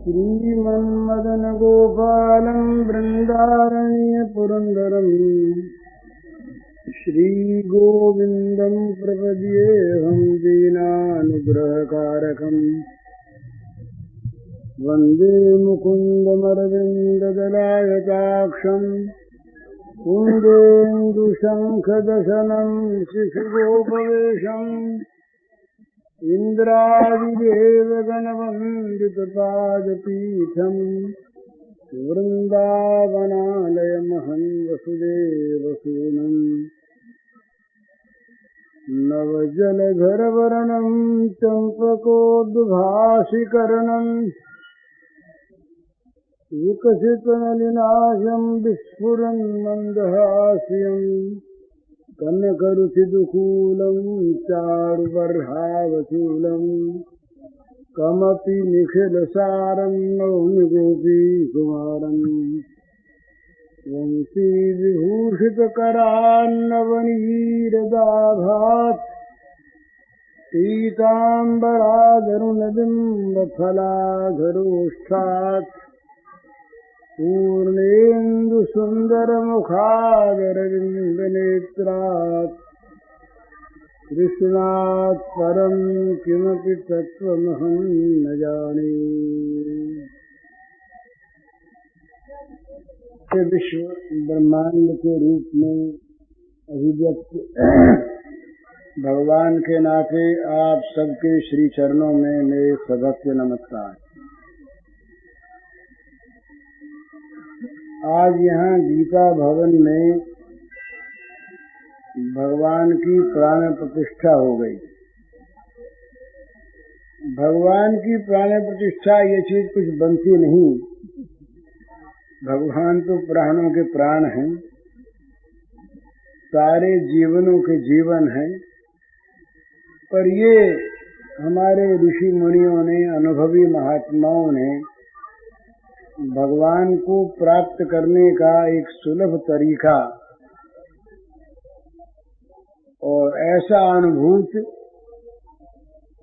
श्रीमन्मदन गोपालं वृन्दारण्य पुरन्दरम् श्रीगोविन्दं प्रपद्येऽहं दीनानुग्रहकारकम् वन्दे मुकुन्दमरविन्ददलायताक्षम् कुन्देन्दुशङ्खदशनं शिशुगोपवेशम् इन्द्रादिदेवगणवन्दितपादपीठम् वृन्दावनालयमहं वसुदेवसूनम् नवजलधरवर्णं चम्पकोद्भासिकर्णम् विकसितनलिनाशं विस्फुरन्मन्दहास्यम् कनकरुचिदुकूलं चारुबर्हावचूलं कमपि निखिलसारं नौमि गोपीकुमारम् वंशीविभूषितकरान्नवनीरदाभात् पीताम्बरादरुणबिम्बफलाधरोष्ठात् पूर्णेन्दुसुन्दरमुखादरविन्दनेत्रात् कृष्णात् परं किमपि तत्त्वमहं न जाने। विश्व ब्रह्मांड के रूप में अभिव्यक्त भगवान के नाते आप सबके श्री चरणों में मेरे सभक्ति नमस्कार। आज यहाँ गीता भवन में भगवान की प्राण प्रतिष्ठा हो गई। भगवान की प्राण प्रतिष्ठा ये चीज कुछ बनती नहीं। भगवान तो प्राणों के प्राण हैं, सारे जीवनों के जीवन हैं, पर ये हमारे ऋषि मुनियों ने, अनुभवी महात्माओं ने भगवान को प्राप्त करने का एक सुलभ तरीका और ऐसा अनुभूत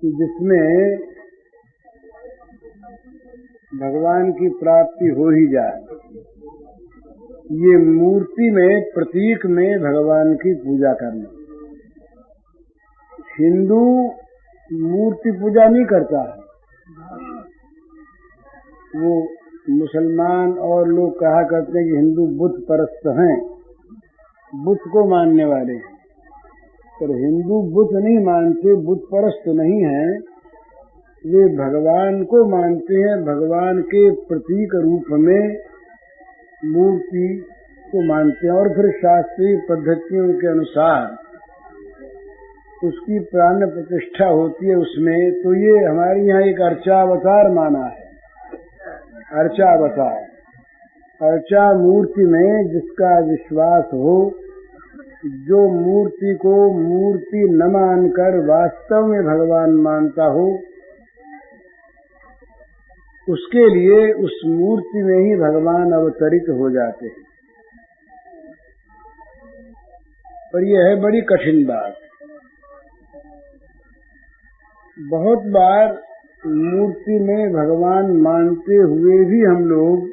कि जिसमें भगवान की प्राप्ति हो ही जाए, ये मूर्ति में, प्रतीक में भगवान की पूजा करना। हिंदू मूर्ति पूजा नहीं करता है, वो मुसलमान और लोग कहा करते हैं कि हिंदू बुत परस्त हैं, बुत को मानने वाले हैं, पर हिंदू बुत नहीं मानते, बुत परस्त नहीं हैं, वे भगवान को मानते हैं। भगवान के प्रतीक रूप में मूर्ति को मानते हैं और फिर शास्त्रीय पद्धतियों के अनुसार उसकी प्राण प्रतिष्ठा होती है उसमें। तो ये हमारे यहाँ एक अर्चावतार माना है, अर्चावतार। अर्चा मूर्ति में जिसका विश्वास हो, जो मूर्ति को मूर्ति न मानकर वास्तव में भगवान मानता हो, उसके लिए उस मूर्ति में ही भगवान अवतरित हो जाते हैं। पर यह है बड़ी कठिन बात। बहुत बार मूर्ति में भगवान मानते हुए भी हम लोग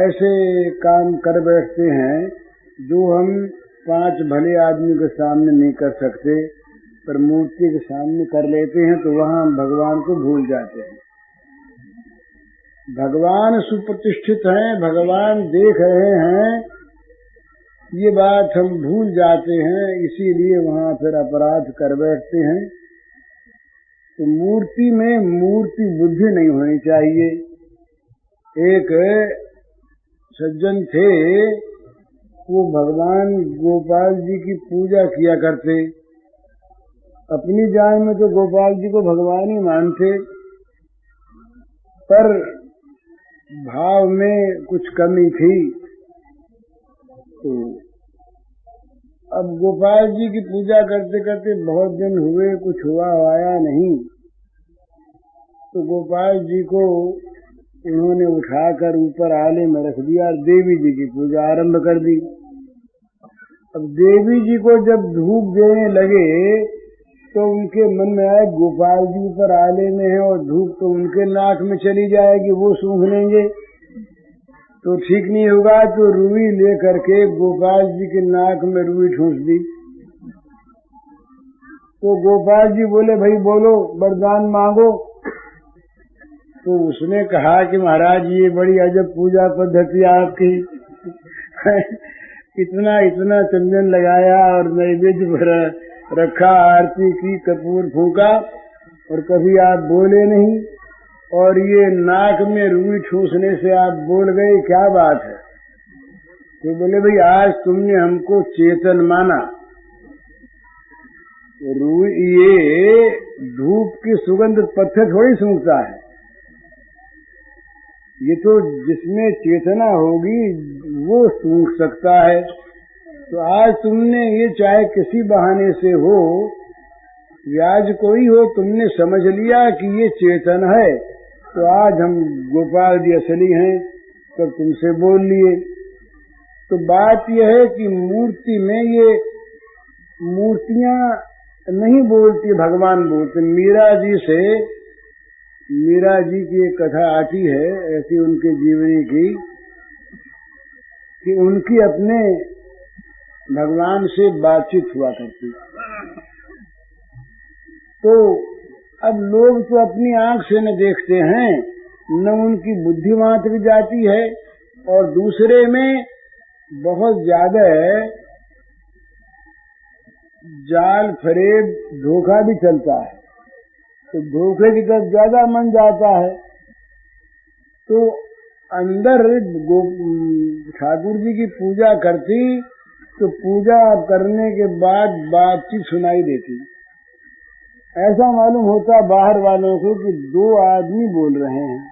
ऐसे काम कर बैठते हैं जो हम 5 भले आदमी के सामने नहीं कर सकते, पर मूर्ति के सामने कर लेते हैं, तो वहाँ हम भगवान को भूल जाते हैं। भगवान सुप्रतिष्ठित हैं, भगवान देख रहे हैं, ये बात हम भूल जाते हैं, इसीलिए वहाँ फिर अपराध कर बैठते हैं। तो मूर्ति में मूर्ति बुद्धि नहीं होनी चाहिए। एक सज्जन थे, वो भगवान गोपाल जी की पूजा किया करते। अपनी जान में तो गोपाल जी को भगवान ही मानते, पर भाव में कुछ कमी थी। तो अब गोपाल जी की पूजा करते करते बहुत दिन हुए, कुछ हुआ आया नहीं, तो गोपाल जी को उन्होंने उठाकर ऊपर आले में रख दिया और देवी जी की पूजा आरंभ कर दी। अब देवी जी को जब धूप देने लगे तो उनके मन में आए गोपाल जी ऊपर आले में है और धूप तो उनके नाक में चली जाएगी, वो सूंघ लेंगे तो ठीक नहीं होगा। तो रुई ले करके गोपाल जी के नाक में रुई ठूंस दी। तो गोपाल जी बोले भाई बोलो, वरदान मांगो। तो उसने कहा कि महाराज ये बड़ी अजब पूजा पद्धति आपकी इतना इतना चंदन लगाया और नैवेद्य रखा, आरती की, कपूर फूका और कभी आप बोले नहीं, और ये नाक में रुई ठूसने से आप बोल गए, क्या बात है? तो बोले भाई आज तुमने हमको चेतन माना। रुई ये धूप की सुगंध पत्थर थोड़ी सूंघता है, ये तो जिसमें चेतना होगी वो सूंघ सकता है। तो आज तुमने ये चाहे किसी बहाने से हो, व्याज कोई हो, तुमने समझ लिया कि ये चेतन है, तो आज हम गोपाल जी असली हैं, तब तुमसे बोल लिए। तो बात यह है कि मूर्ति में ये मूर्तियां नहीं बोलती, भगवान बोलते। मीरा जी की एक कथा आती है ऐसी उनके जीवनी की कि उनकी अपने भगवान से बातचीत हुआ करती। तो अब लोग तो अपनी आंख से न देखते हैं, न उनकी बुद्धि वहां तक जाती है, और दूसरे में बहुत ज्यादा जाल फरेब धोखा भी चलता है, तो धोखे की तरफ ज्यादा मन जाता है। तो अंदर ठाकुर जी की पूजा करती तो पूजा करने के बाद बातचीत सुनाई देती। ऐसा मालूम होता बाहर वालों को कि दो आदमी बोल रहे हैं।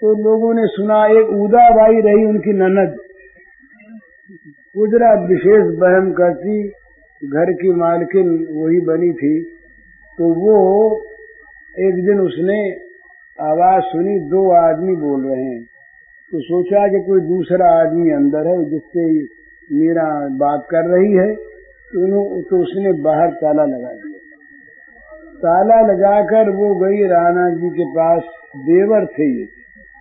तो लोगों ने सुना, एक उदाबाई रही उनकी ननद, वो जरा विशेष बहम करती, घर की मालकिन वही बनी थी। तो वो एक दिन उसने आवाज सुनी, दो आदमी बोल रहे हैं, तो सोचा कि कोई दूसरा आदमी अंदर है जिससे मीरा बात कर रही है। तो उसने बाहर ताला लगा दिया। ताला लगाकर वो गई राणा जी के पास। देवर थे ये,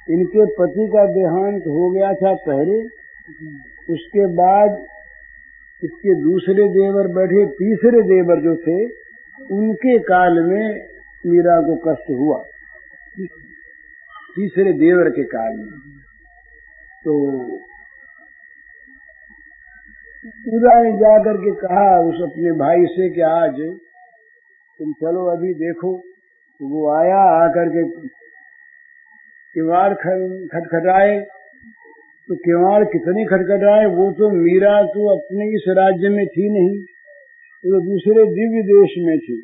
इनके पति का देहांत हो गया था पहले, उसके बाद इसके दूसरे देवर बैठे, तीसरे देवर जो थे उनके काल में मीरा को कष्ट हुआ, तीसरे देवर के काल में। तो पूरा ने जाकर के कहा उस अपने भाई से कि आज तुम चलो अभी देखो। तो वो आया, आकर के किवाड़ खटखटाए। तो किवाड़ कितने खटखटाए, वो तो मीरा तो अपने इस राज्य में थी नहीं, तो दूसरे दिव्य देश में थी,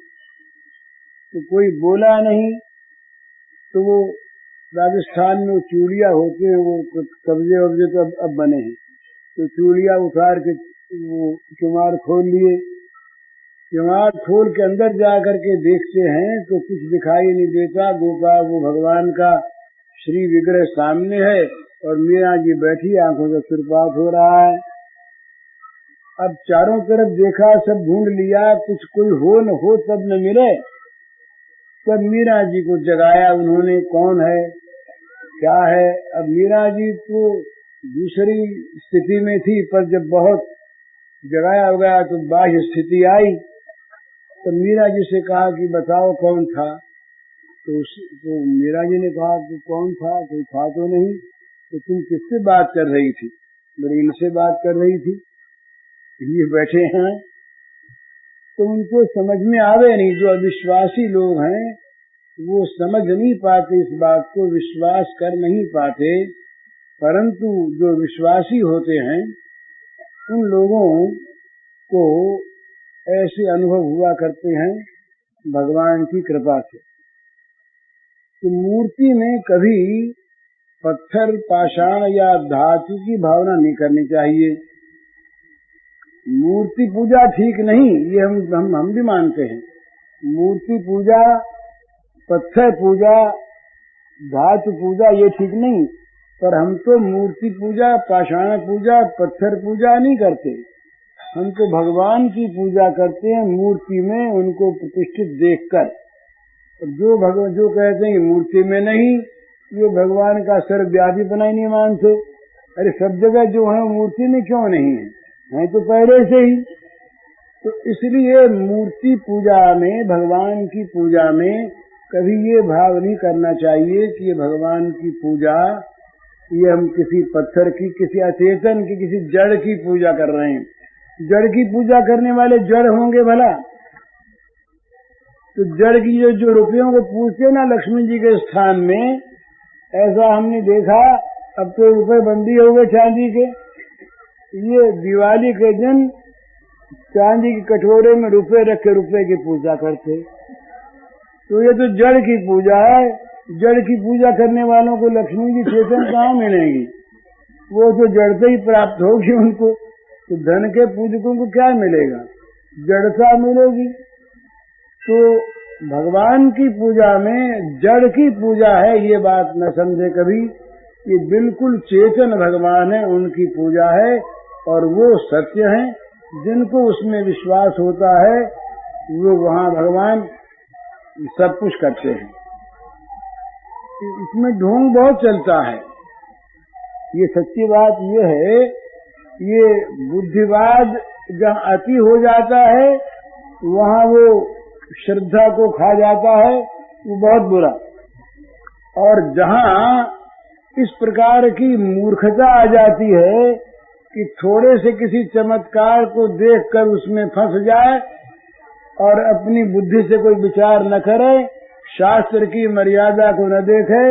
तो कोई बोला नहीं। तो वो राजस्थान में चूड़िया होते हैं, वो कब्जे वब्जे तो अब बने हैं, तो चूड़िया उतार के वो किवाड़ खोल लिए। किवाड़ खोल के अंदर जाकर के देखते हैं तो कुछ दिखाई नहीं देता। गोपाल वो भगवान का श्री विग्रह सामने है और मीरा जी बैठी, आंखों से सिरपात हो रहा है। अब चारों तरफ देखा, सब ढूंढ लिया, कुछ कोई हो न हो तब न मिले। तब मीरा जी को जगाया उन्होंने, कौन है क्या है। अब मीरा जी तो दूसरी स्थिति में थी, पर जब बहुत जगाया हो गया तो बाह्य स्थिति आई। तो मीरा जी से कहा कि बताओ कौन था। तो मीरा जी ने कहा कि कौन था, कोई था तो नहीं। तो तुम किससे बात कर रही थी? मेरी इनसे बात कर रही थी, ये बैठे हैं। तो उनको समझ में आवे नहीं, जो अविश्वासी लोग हैं वो समझ नहीं पाते, इस बात को विश्वास कर नहीं पाते। परंतु जो विश्वासी होते हैं उन लोगों को ऐसे अनुभव हुआ करते हैं भगवान की कृपा से। तो मूर्ति में कभी पत्थर, पाषाण या धातु की भावना नहीं करनी चाहिए। मूर्ति पूजा ठीक नहीं, ये हम भी मानते हैं। मूर्ति पूजा, पत्थर पूजा, धातु पूजा ये ठीक नहीं, पर हम तो मूर्ति पूजा, पाषाण पूजा, पत्थर पूजा नहीं करते। हम तो भगवान की पूजा करते हैं मूर्ति में, उनको प्रतिष्ठित देखकर। जो कहते हैं कि मूर्ति में नहीं, ये भगवान का सर्वव्यापी बना ही नहीं मानते। अरे सब जगह जो है मूर्ति में क्यों नहीं है तो पहले से ही। तो इसलिए मूर्ति पूजा में, भगवान की पूजा में कभी ये भाव नहीं करना चाहिए कि ये भगवान की पूजा, ये हम किसी पत्थर की, किसी अचेतन की, किसी जड़ की पूजा कर रहे हैं। जड़ की पूजा करने वाले जड़ होंगे भला? तो जड़ की जो रुपयों को पूजते हैं ना लक्ष्मी जी के स्थान में, ऐसा हमने देखा। अब तो रुपए बंदी हो गए चांदी के। ये दिवाली के दिन चांदी के कटोरे में रुपए रख के रुपए की पूजा करते। तो ये तो जड़ की पूजा है। जड़ की पूजा करने वालों को लक्ष्मी जी चेतन कहाँ मिलेगी? वो तो जड़ से ही प्राप्त होगी उनको। तो धन के पूजकों को क्या मिलेगा? जड़ता मिलेगी। तो भगवान की पूजा में जड़ की पूजा है, ये बात न समझे कभी। ये बिल्कुल चेतन भगवान है, उनकी पूजा है और वो सत्य है। जिनको उसमें विश्वास होता है वो वहाँ भगवान सब कुछ करते हैं। इसमें ढोंग बहुत चलता है। ये सच्ची बात ये है, ये बुद्धिवाद जहाँ अति हो जाता है वहाँ वो श्रद्धा को खा जाता है, वो बहुत बुरा। और जहाँ इस प्रकार की मूर्खता आ जाती है कि थोड़े से किसी चमत्कार को देखकर उसमें फंस जाए और अपनी बुद्धि से कोई विचार न करे, शास्त्र की मर्यादा को न देखे,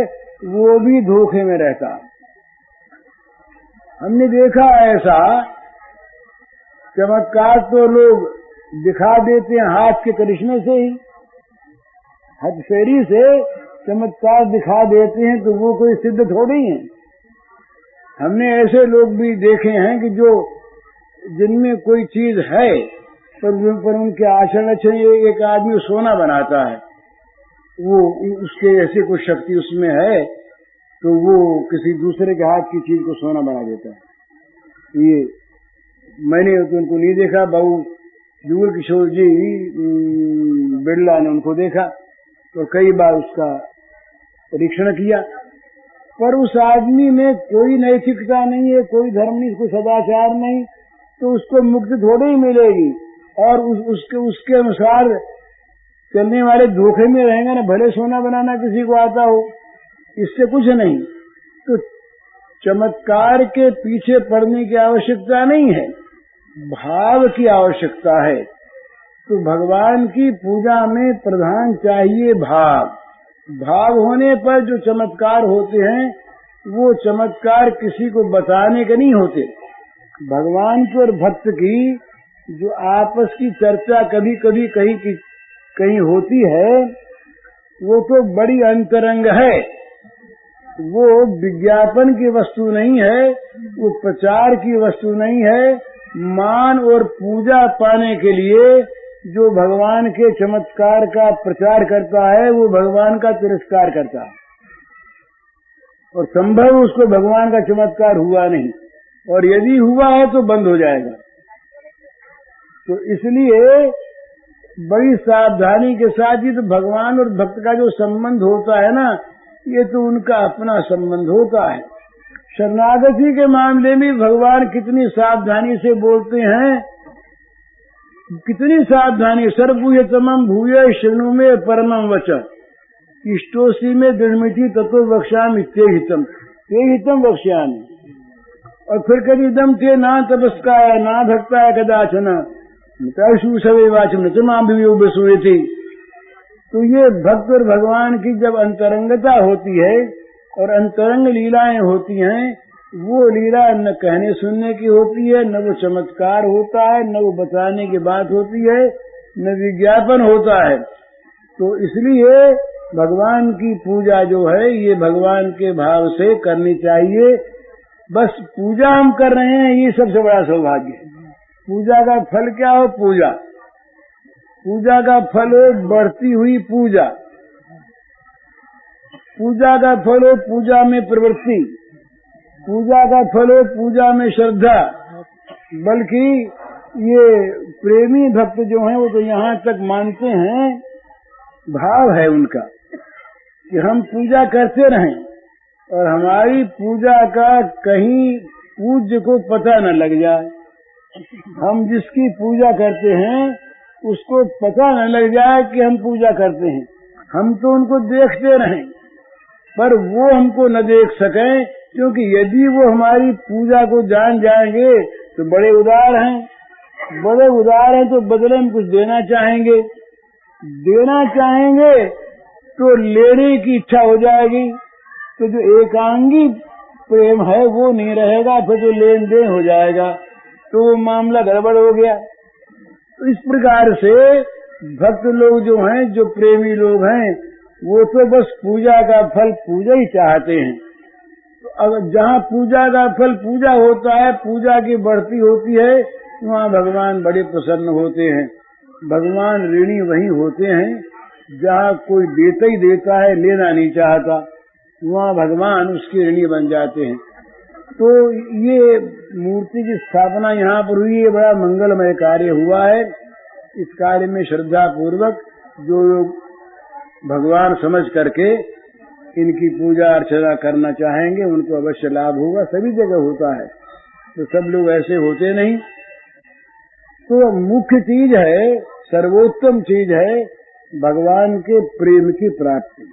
वो भी धोखे में रहता। हमने देखा ऐसा चमत्कार तो लोग दिखा देते हैं हाथ के करिश्मे से ही, हथफेरी से चमत्कार दिखा देते हैं, तो वो कोई सिद्ध थोड़ी है। हमने ऐसे लोग भी देखे हैं कि जो जिनमें कोई चीज है पर उनके आचरण अच्छे। एक आदमी सोना बनाता है, वो उसके ऐसे कोई शक्ति उसमें है तो वो किसी दूसरे के हाथ की चीज को सोना बना देता है। ये मैंने तो उनको नहीं देखा, बाबू जुगल किशोर जी बिरला ने उनको देखा तो कई बार उसका परीक्षण किया, पर उस आदमी में कोई नैतिकता नहीं है, कोई धर्म नहीं, कोई सदाचार नहीं, तो उसको मुक्ति थोड़ी ही मिलेगी। और उसके अनुसार चलने वाले धोखे में रहेंगे ना, भले सोना बनाना किसी को आता हो, इससे कुछ नहीं। तो चमत्कार के पीछे पड़ने की आवश्यकता नहीं है, भाव की आवश्यकता है। तो भगवान की पूजा में प्रधान चाहिए भाव। भाव होने पर जो चमत्कार होते हैं वो चमत्कार किसी को बताने के नहीं होते। भगवान की और भक्त की जो आपस की चर्चा कभी कभी कहीं होती है, वो तो बड़ी अंतरंग है, वो विज्ञापन की वस्तु नहीं है, वो प्रचार की वस्तु नहीं है। मान और पूजा पाने के लिए जो भगवान के चमत्कार का प्रचार करता है वो भगवान का तिरस्कार करता है, और संभव उसको भगवान का चमत्कार हुआ नहीं, और यदि हुआ है तो बंद हो जाएगा। तो इसलिए बड़ी सावधानी के साथ ही तो भगवान और भक्त का जो संबंध होता है ना, ये तो उनका अपना संबंध होता है। शरणागति के मामले में भगवान कितनी सावधानी से बोलते हैं, कितनी सावधानी। सर्वभूयतमं भूय शृणु में परमं वचः इष्टोसी में दृढ़मिति ततो वक्ष्यामि ते हितम वक्ष्यामि। और फिर कभी दम ते ना तपस्काय ना भक्ताय कदाचन मिताशु सवे वाचम न तमाम विवेसूयति। तो ये भक्त और भगवान की जब अंतरंगता होती है और अंतरंग लीलाएं होती हैं, वो लीला न कहने सुनने की होती है, न वो चमत्कार होता है, न वो बताने की बात होती है, न विज्ञापन होता है। तो इसलिए भगवान की पूजा जो है ये भगवान के भाव से करनी चाहिए। बस पूजा हम कर रहे हैं, ये सबसे बड़ा सौभाग्य है। पूजा का फल क्या हो? पूजा का फल हो बढ़ती हुई पूजा, पूजा का फल हो पूजा में प्रवृत्ति, पूजा का फल हो पूजा में श्रद्धा। बल्कि ये प्रेमी भक्त जो हैं वो तो यहाँ तक मानते हैं, भाव है उनका कि हम पूजा करते रहें और हमारी पूजा का कहीं पूज्य को पता न लग जाए। हम जिसकी पूजा करते हैं उसको पता न लग जाए कि हम पूजा करते हैं। हम तो उनको देखते रहें पर वो हमको न देख सकें, क्योंकि यदि वो हमारी पूजा को जान जाएंगे तो बड़े उदार हैं, बड़े उदार हैं तो बदले में कुछ देना चाहेंगे, देना चाहेंगे तो लेने की इच्छा हो जाएगी, तो जो एकांगी प्रेम है वो नहीं रहेगा, फिर जो लेन देन हो जाएगा तो वो मामला गड़बड़ हो गया। तो इस प्रकार से भक्त लोग जो हैं, जो प्रेमी लोग हैं, वो तो बस पूजा का फल पूजा ही चाहते हैं। तो अगर जहाँ पूजा का फल पूजा होता है, पूजा की बढ़ती होती है, वहाँ भगवान बड़े प्रसन्न होते हैं। भगवान ऋणी वही होते हैं जहाँ कोई देता ही देता है, लेना नहीं चाहता, वहाँ भगवान उसके ऋणी बन जाते हैं। तो ये मूर्ति की स्थापना यहाँ पर हुई, ये बड़ा मंगलमय कार्य हुआ है। इस कार्य में श्रद्धा पूर्वक जो लोग भगवान समझ करके इनकी पूजा अर्चना करना चाहेंगे उनको अवश्य लाभ होगा। सभी जगह होता है, तो सब लोग ऐसे होते नहीं। तो मुख्य चीज है, सर्वोत्तम चीज है भगवान के प्रेम की प्राप्ति।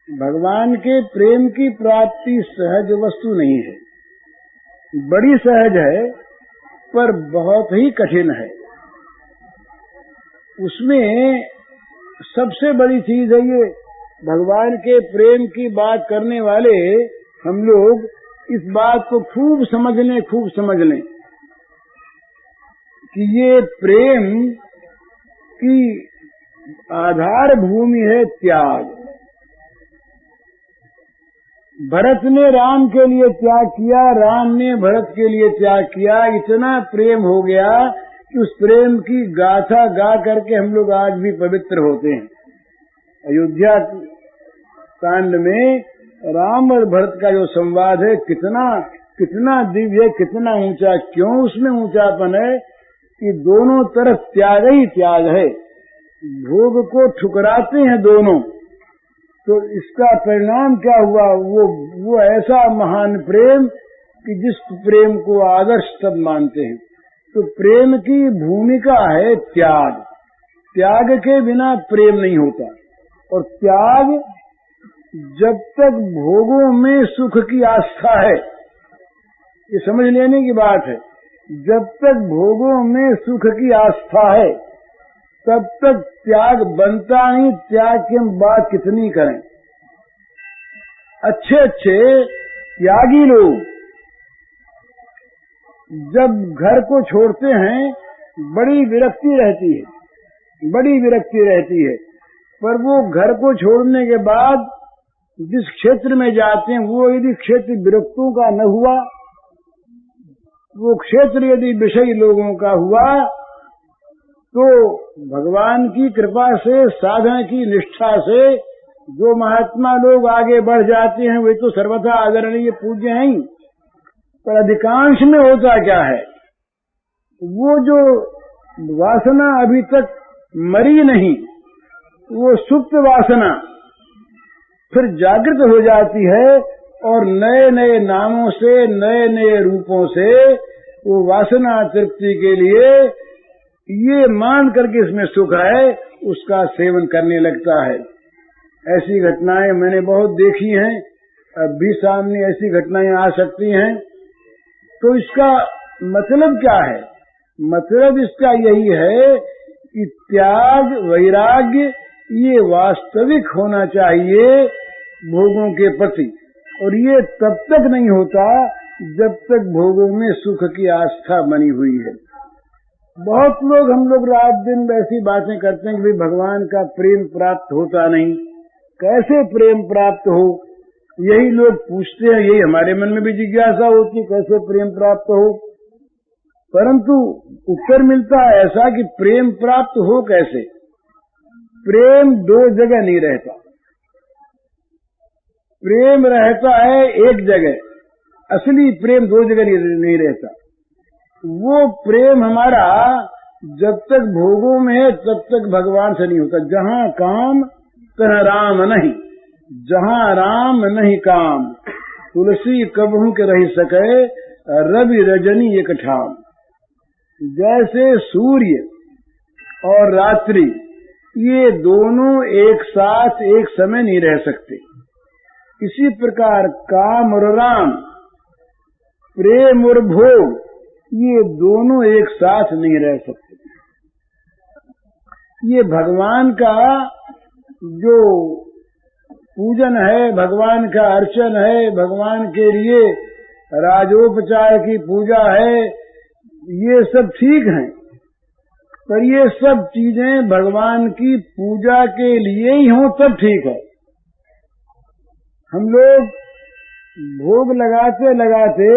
भगवान के प्रेम की प्राप्ति सहज वस्तु नहीं है, बड़ी सहज है पर बहुत ही कठिन है। उसमें सबसे बड़ी चीज है ये, भगवान के प्रेम की बात करने वाले हम लोग इस बात को खूब समझ लें कि ये प्रेम की आधार भूमि है त्याग। भरत ने राम के लिए त्याग किया, राम ने भरत के लिए त्याग किया। इतना प्रेम हो गया कि उस प्रेम की गाथा गा करके हम लोग आज भी पवित्र होते हैं। अयोध्या कांड में राम और भरत का जो संवाद है, कितना दिव्य, कितना ऊंचा। क्यों उसमें ऊंचापन है कि दोनों तरफ त्याग ही त्याग है, भोग को ठुकराते हैं दोनों। तो इसका परिणाम क्या हुआ? वो ऐसा महान प्रेम कि जिस प्रेम को आदर्श सब मानते हैं। तो प्रेम की भूमिका है त्याग। त्याग के बिना प्रेम नहीं होता। और त्याग जब तक भोगों में सुख की आस्था है, ये समझ लेने की बात है, जब तक भोगों में सुख की आस्था है तब तक त्याग बनता नहीं। त्याग की हम बात कितनी करें, अच्छे त्यागी लोग जब घर को छोड़ते हैं बड़ी विरक्ति रहती है, पर वो घर को छोड़ने के बाद जिस क्षेत्र में जाते हैं वो यदि क्षेत्र विरक्तों का न हुआ, वो क्षेत्र यदि विषयी लोगों का हुआ, तो भगवान की कृपा से, साधना की निष्ठा से जो महात्मा लोग आगे बढ़ जाते हैं वे तो सर्वथा आदरणीय पूज्य हैं। पर अधिकांश में होता क्या है, वो जो वासना अभी तक मरी नहीं, वो सुप्त वासना फिर जागृत हो जाती है और नए नए नामों से, नए नए रूपों से वो वासना तृप्ति के लिए ये मान करके इसमें सुख है उसका सेवन करने लगता है। ऐसी घटनाएं मैंने बहुत देखी हैं, अब भी सामने ऐसी घटनाएं आ सकती हैं। तो इसका मतलब क्या है? मतलब इसका यही है कि त्याग, वैराग्य ये वास्तविक होना चाहिए भोगों के प्रति, और ये तब तक नहीं होता जब तक भोगों में सुख की आस्था बनी हुई है। बहुत लोग, हम लोग रात दिन ऐसी बातें करते हैं कि भाई भगवान का प्रेम प्राप्त होता नहीं। कैसे प्रेम प्राप्त हो, यही लोग पूछते हैं, यही हमारे मन में भी जिज्ञासा होती, कैसे प्रेम प्राप्त हो। परंतु उत्तर मिलता है ऐसा कि प्रेम प्राप्त हो कैसे। प्रेम दो जगह नहीं रहता, प्रेम रहता है एक जगह। असली प्रेम दो जगह नहीं रहता। वो प्रेम हमारा जब तक भोगों में है तब तक भगवान से नहीं होता। जहाँ काम तहाँ राम नहीं, जहाँ राम नहीं काम, तुलसी कबहू के रह सके, रवि रजनी एक ठाम। जैसे सूर्य और रात्रि ये दोनों एक साथ एक समय नहीं रह सकते, इसी प्रकार काम और राम, प्रेम और भोग ये दोनों एक साथ नहीं रह सकते। ये भगवान का जो पूजन है, भगवान का अर्चन है, भगवान के लिए राजोपचार की पूजा है, ये सब ठीक है, पर ये सब चीजें भगवान की पूजा के लिए ही हों तब ठीक है। हम लोग भोग लगाते लगाते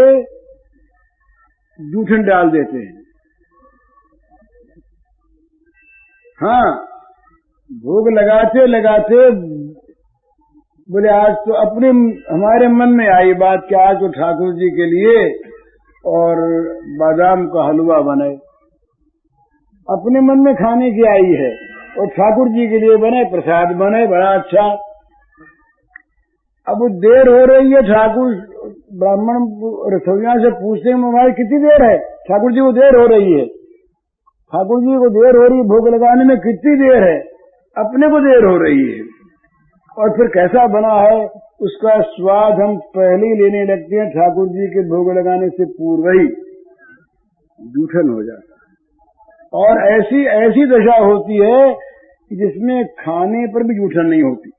जूठन डाल देते हैं। हाँ, भोग लगाते लगाते बोले आज तो अपने हमारे मन में आई बात कि आज तो ठाकुर जी के लिए और बादाम का हलवा बने, अपने मन में खाने की आई है, और ठाकुर जी के लिए बने, प्रसाद बने, बड़ा अच्छा। अब देर हो रही है, ठाकुर ब्राह्मण रसोइया से पूछते हैं हमारी कितनी देर है, ठाकुर जी को देर हो रही है, ठाकुर जी को देर हो रही है, भोग लगाने में कितनी देर है, अपने को देर हो रही है। और फिर कैसा बना है उसका स्वाद हम पहले ही लेने लगते हैं, ठाकुर जी के भोग लगाने से पूर्व ही जूठन हो जाता है। और ऐसी ऐसी दशा होती है कि जिसमें खाने पर भी जूठन नहीं होती।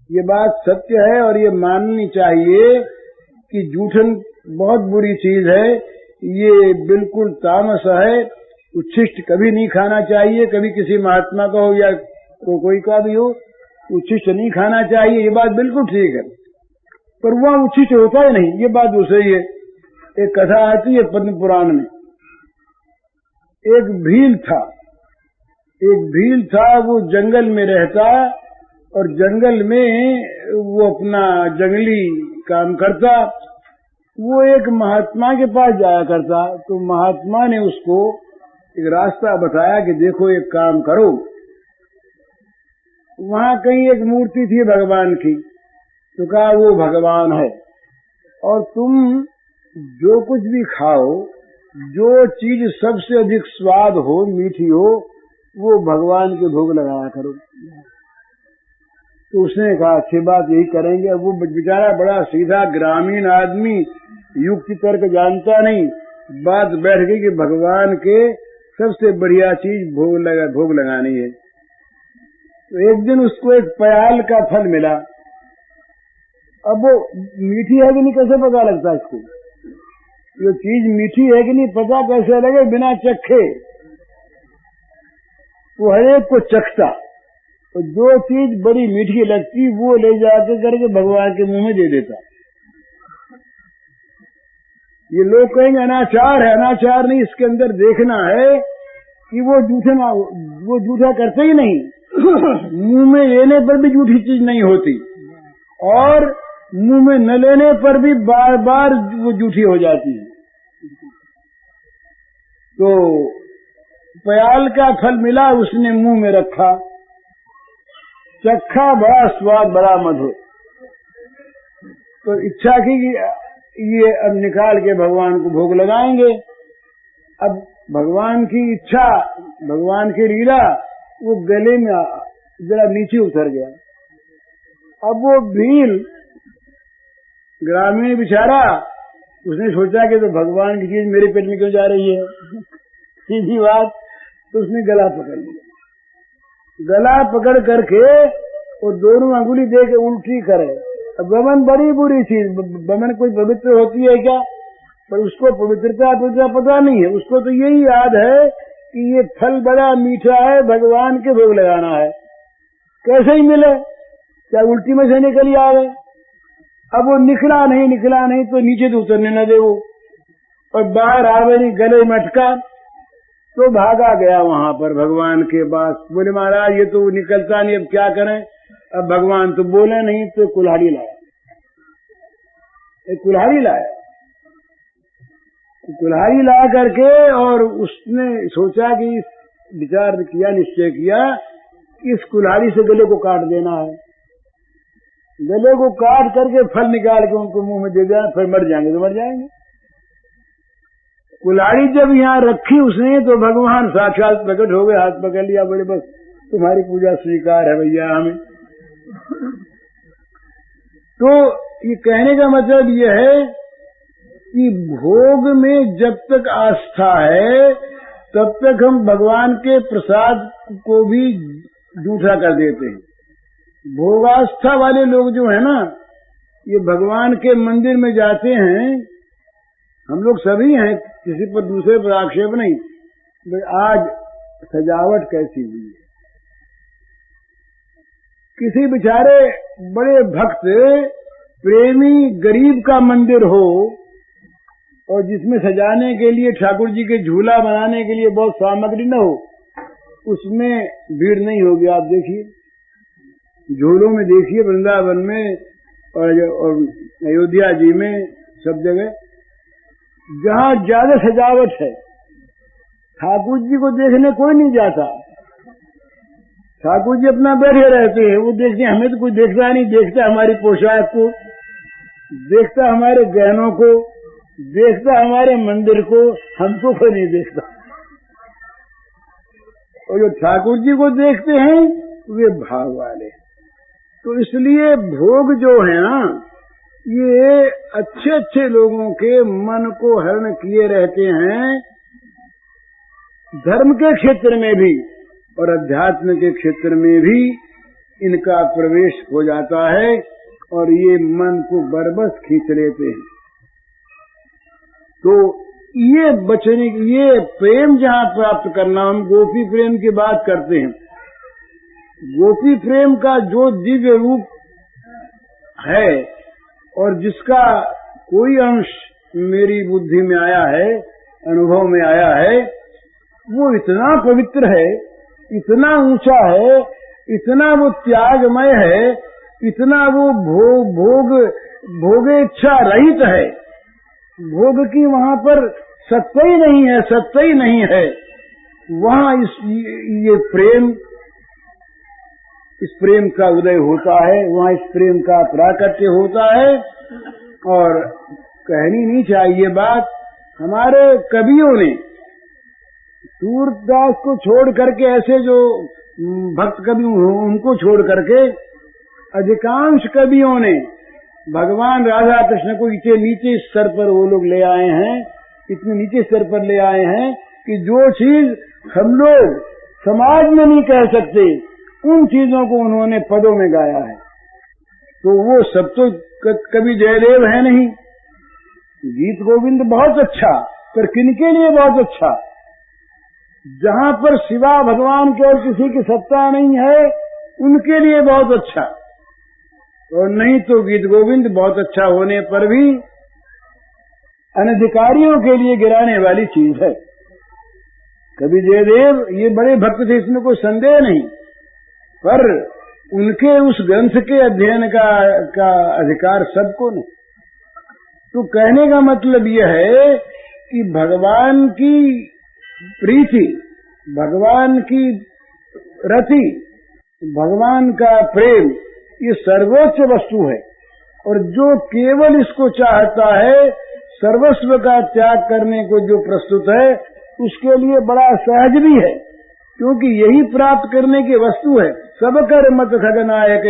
ये बात सत्य है और ये माननी चाहिए कि जूठन बहुत बुरी चीज है, ये बिल्कुल तामस है, उच्छिष्ट कभी नहीं खाना चाहिए। कभी किसी महात्मा का हो या कोई का भी हो, उच्छिष्ट नहीं खाना चाहिए, ये बात बिल्कुल ठीक है, पर वह उच्छिष्ट होता ही नहीं, ये बात दूसरी है। एक कथा आती है पद्म पुराण में, एक भील था, वो जंगल में रहता और जंगल में वो अपना जंगली काम करता। वो एक महात्मा के पास जाया करता, तो महात्मा ने उसको एक रास्ता बताया कि देखो एक काम करो, वहां कहीं एक मूर्ति थी भगवान की, तो कहा वो भगवान है, और तुम जो कुछ भी खाओ, जो चीज सबसे अधिक स्वाद हो, मीठी हो, वो भगवान के भोग लगाया करो। तो उसने कहा अच्छी बात, यही करेंगे। अब वो बेचारा बड़ा सीधा ग्रामीण आदमी, युक्ति तर्क जानता नहीं, बात बैठ गई कि भगवान के सबसे बढ़िया चीज भोग लगानी है। तो एक दिन उसको एक प्याल का फल मिला। अब वो मीठी है कि नहीं कैसे पता लगता इसको, ये चीज मीठी है कि नहीं पता कैसे लगे बिना चखे। वो हर एक को चखता, तो जो चीज बड़ी मीठी लगती वो ले जाके करके भगवान के मुंह में दे देता। ये लोग कहेंगे अनाचार है, अनाचार नहीं, इसके अंदर देखना है कि वो जूठा करते ही नहीं, मुंह में लेने पर भी जूठी चीज नहीं होती, और मुंह में न लेने पर भी बार बार वो जूठी हो जाती है। तो प्याल का फल मिला, उसने मुंह में रखा, चखा, बड़ा स्वाद, बड़ा मधुर। तो इच्छा की कि ये अब निकाल के भगवान को भोग लगाएंगे। अब भगवान की इच्छा, भगवान की लीला, वो गले में जरा नीचे उतर गया। अब वो भील ग्रामीण बेचारा, उसने सोचा कि तो भगवान की चीज मेरे पेट में क्यों जा रही है, सीधी बात। तो उसने गला पकड़ लिया, गला पकड़ करके और दोनों अंगुली दे के उल्टी करे। अब बमन बड़ी बुरी चीज, बमन कोई पवित्र होती है क्या, पर उसको पवित्रता पता नहीं है। उसको तो यही याद है कि ये फल बड़ा मीठा है, भगवान के भोग लगाना है, कैसे ही मिले, क्या उल्टी में से निकल आवे। अब वो निकला नहीं तो नीचे तो उतरने न दे वो, और बाहर आवे नहीं, गले में अटका, तो भागा गया वहां पर भगवान के पास। बोले महाराज ये तो निकलता नहीं, अब क्या करें। अब भगवान तो बोले नहीं, तो कुल्हाड़ी लाया, एक कुल्हाड़ी लाया, कुल्हाड़ी ला करके और उसने सोचा कि विचार किया, निश्चय किया कि इस कुल्हाड़ी से गले को काट देना है। गले को काट करके फल निकाल के उनको मुंह में दे दिया, फिर मर जाएंगे तो मर जाएंगे। कुल्हाड़ी जब यहाँ रखी उसने तो भगवान साक्षात प्रकट हो गए, हाथ पकड़ लिया, बोले बस तुम्हारी पूजा स्वीकार है भैया हमें। तो ये कहने का मतलब ये है कि भोग में जब तक आस्था है तब तक हम भगवान के प्रसाद को भी जूठा कर देते हैं। भोगास्था वाले लोग जो है ना, ये भगवान के मंदिर में जाते हैं, हम लोग सभी हैं, किसी पर दूसरे पर आक्षेप नहीं, आज सजावट कैसी हुई है। किसी बेचारे बड़े भक्त प्रेमी गरीब का मंदिर हो और जिसमें सजाने के लिए ठाकुर जी के झूला बनाने के लिए बहुत सामग्री न हो, उसमें भीड़ नहीं होगी। आप देखिए झूलों में, देखिए वृंदावन में और अयोध्या जी में, सब जगह जहाँ ज्यादा सजावट है, ठाकुर जी को देखने कोई नहीं जाता। ठाकुर जी अपना बैठे रहते हैं, वो देखते हैं, हमें तो कोई देखता नहीं, देखता हमारी पोशाक को, देखता हमारे गहनों को, देखता हमारे मंदिर को, हमको कोई नहीं देखता। और जो ठाकुर जी को देखते हैं वे भाव वाले। तो इसलिए भोग जो है ना, ये अच्छे अच्छे लोगों के मन को हरण किए रहते हैं, धर्म के क्षेत्र में भी और अध्यात्म के क्षेत्र में भी इनका प्रवेश हो जाता है और ये मन को बरबस खींच लेते हैं। तो ये बचने, ये प्रेम जहाँ प्राप्त करना, हम गोपी प्रेम की बात करते हैं। गोपी प्रेम का जो दिव्य रूप है और जिसका कोई अंश मेरी बुद्धि में आया है, अनुभव में आया है, वो इतना पवित्र है, इतना ऊंचा है, इतना वो त्यागमय है, इतना वो भोगेच्छा रहित है। भोग की वहाँ पर सत्ता ही नहीं है, सत्ता ही नहीं है। वहाँ इस प्रेम का उदय होता है, वहाँ इस प्रेम का प्राकट्य होता है। और कहनी नहीं चाहिए बात, हमारे कवियों ने सूरदास को छोड़ करके, ऐसे जो भक्त कवि उनको छोड़ करके अधिकांश कवियों ने भगवान राधा कृष्ण को इतने नीचे स्तर पर वो लोग ले आए हैं, इतने नीचे स्तर पर ले आए हैं कि जो चीज हम लोग समाज में नहीं कह सकते, उन चीजों को उन्होंने पदों में गाया है। तो वो सब तो कवि जयदेव है नहीं। गीत गोविंद बहुत अच्छा, पर किनके लिए बहुत अच्छा? जहाँ पर सिवा भगवान के और किसी की सत्ता नहीं है, उनके लिए बहुत अच्छा। और नहीं तो गीत गोविंद बहुत अच्छा होने पर भी अनधिकारियों के लिए गिराने वाली चीज है। कवि जयदेव ये बड़े भक्त थे, इसमें कोई संदेह नहीं, पर उनके उस ग्रंथ के अध्ययन का अधिकार सबको नहीं। तो कहने का मतलब यह है कि भगवान की प्रीति, भगवान की रति, भगवान का प्रेम, ये सर्वोच्च वस्तु है। और जो केवल इसको चाहता है, सर्वस्व का त्याग करने को जो प्रस्तुत है, उसके लिए बड़ा सहज भी है, क्योंकि यही प्राप्त करने की वस्तु है। सब कर मत खगनायक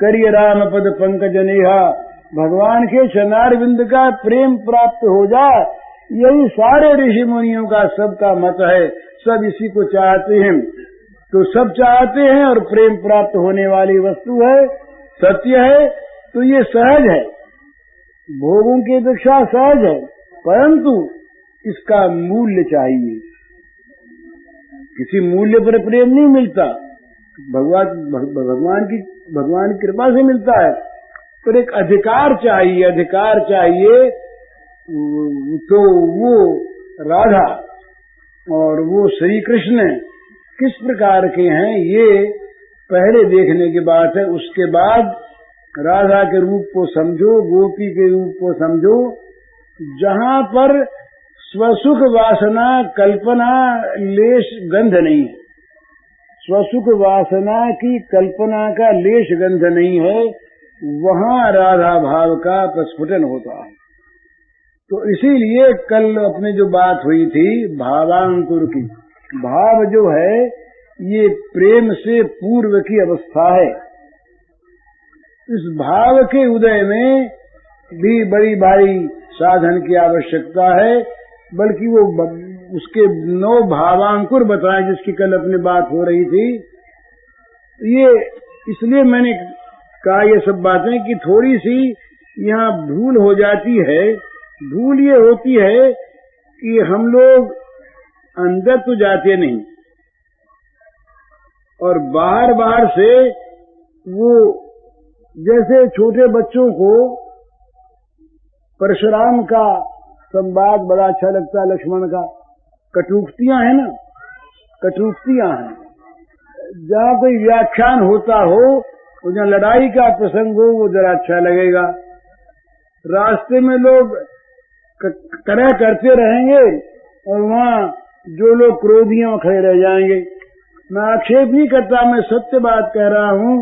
करिय राम पद पंकज नेहा। भगवान के चरणारविंद का प्रेम प्राप्त हो जाए, यही सारे ऋषि मुनियों का सबका मत है। सब इसी को चाहते हैं। तो सब चाहते हैं और प्रेम प्राप्त होने वाली वस्तु है, सत्य है। तो ये सहज है, भोगों की अपेक्षा सहज है, परंतु इसका मूल्य चाहिए। किसी मूल्य पर प्रेम नहीं मिलता, भगवान की कृपा से मिलता है, पर एक अधिकार चाहिए, अधिकार चाहिए। तो वो राधा और वो श्री कृष्ण किस प्रकार के हैं, ये पहले देखने की बात है। उसके बाद राधा के रूप को समझो, गोपी के रूप को समझो। जहाँ पर स्वसुख वासना कल्पना लेश गंध नहीं है। स्वसुख वासना की कल्पना का लेश गंध नहीं है, वहाँ राधा भाव का प्रस्फुटन होता है। तो इसीलिए कल अपने जो बात हुई थी भावांकुर की, भाव जो है ये प्रेम से पूर्व की अवस्था है। इस भाव के उदय में भी बड़ी भारी साधन की आवश्यकता है, बल्कि वो उसके 9 भावांकुर बताए जिसकी कल अपनी बात हो रही थी। ये इसलिए मैंने कहा ये सब बातें कि थोड़ी सी यहाँ भूल हो जाती है। भूल ये होती है कि हम लोग अंदर तो जाते नहीं और बाहर बाहर से वो, जैसे छोटे बच्चों को परशुराम का संवाद बड़ा अच्छा लगता है, लक्ष्मण का, कटुक्तियां है ना, कटुक्तियां हैं। जहाँ कोई व्याख्यान होता हो, जहाँ लड़ाई का प्रसंग हो, वो जरा अच्छा लगेगा। रास्ते में लोग तरह करते रहेंगे और वहाँ जो लोग क्रोधियों खड़े रह जाएंगे। मैं आक्षेप नहीं करता, मैं सत्य बात कह रहा हूँ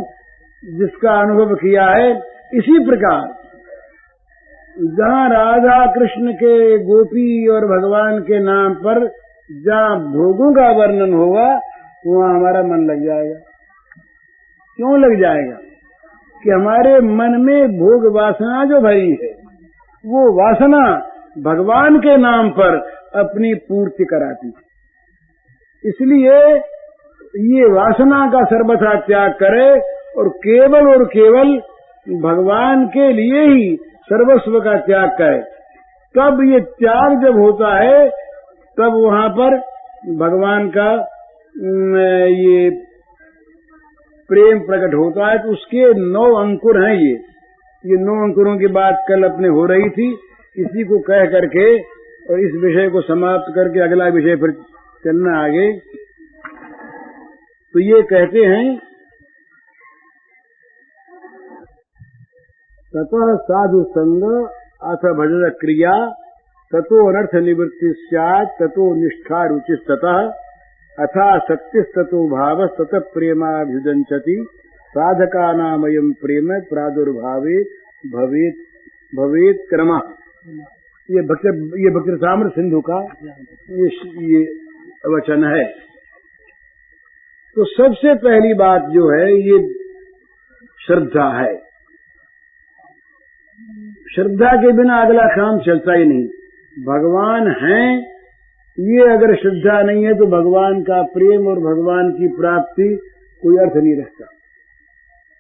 जिसका अनुभव किया है। इसी प्रकार जहाँ राधा कृष्ण के, गोपी और भगवान के नाम पर जहाँ भोगों का वर्णन होगा, वहाँ हमारा मन लग जाएगा। क्यों लग जाएगा? कि हमारे मन में भोग वासना जो भरी है, वो वासना भगवान के नाम पर अपनी पूर्ति कराती है। इसलिए ये वासना का सर्वथा त्याग करे और केवल भगवान के लिए ही सर्वस्व का त्याग करे। तब ये त्याग जब होता है, तब वहाँ पर भगवान का ये प्रेम प्रकट होता है। तो उसके 9 अंकुर हैं। ये 9 अंकुरों की बात कल अपने हो रही थी। इसी को कह करके और इस विषय को समाप्त करके अगला विषय फिर चलना आगे। तो ये कहते हैं, ततः साधु संग अथ भजन क्रिया ततो अनर्थ निवृत्ति स्यात् ततो निष्ठा रुचिस्ततः अथा सत्यस्ततो भाव ततः प्रेमाभ्युदंचति साधकानामयम् प्रेम प्रादुर्भावे भवेत् क्रमः। ये भक्ति साम्र सिंधु का ये वचन है। तो सबसे पहली बात जो है ये श्रद्धा है। श्रद्धा के बिना अगला काम चलता ही नहीं। भगवान हैं, ये अगर श्रद्धा नहीं है तो भगवान का प्रेम और भगवान की प्राप्ति कोई अर्थ नहीं रखता।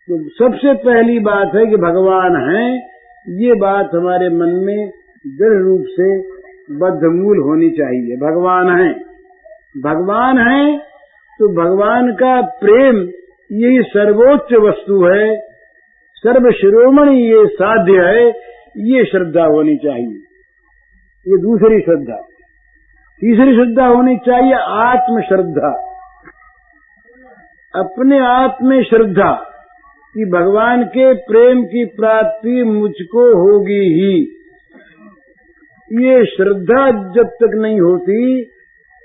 तो सबसे पहली बात है कि भगवान हैं, ये बात हमारे मन में दृढ़ रूप से बद्धमूल होनी चाहिए। भगवान हैं, भगवान हैं तो भगवान का प्रेम यही सर्वोच्च वस्तु है, सर्व शिरोमणि ये साध्य है, ये श्रद्धा होनी चाहिए। ये दूसरी श्रद्धा। तीसरी श्रद्धा होनी चाहिए आत्म श्रद्धा, अपने आप में श्रद्धा कि भगवान के प्रेम की प्राप्ति मुझको होगी ही। ये श्रद्धा जब तक नहीं होती,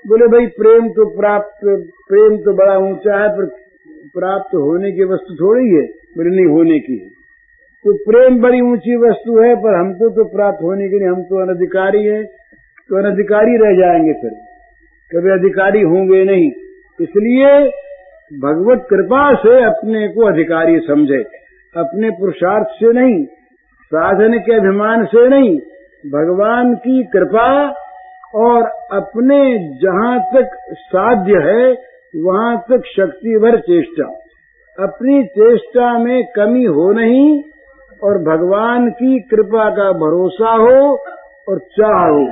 बोले भाई प्रेम तो बड़ा ऊंचा है, पर प्राप्त होने की वस्तु थोड़ी है, बोले नहीं होने की है। तो प्रेम बड़ी ऊंची वस्तु है, पर हमको तो प्राप्त होने की नहीं, हम तो अनधिकारी है, तो अनधिकारी रह जाएंगे, फिर कभी अधिकारी होंगे नहीं। इसलिए भगवत कृपा से अपने को अधिकारी समझे, अपने पुरुषार्थ से नहीं, साधन के अभिमान से नहीं, भगवान की कृपा और अपने जहाँ तक साध्य है वहाँ तक शक्ति भर चेष्टा, अपनी चेष्टा में कमी हो नहीं और भगवान की कृपा का भरोसा हो और चाह हो।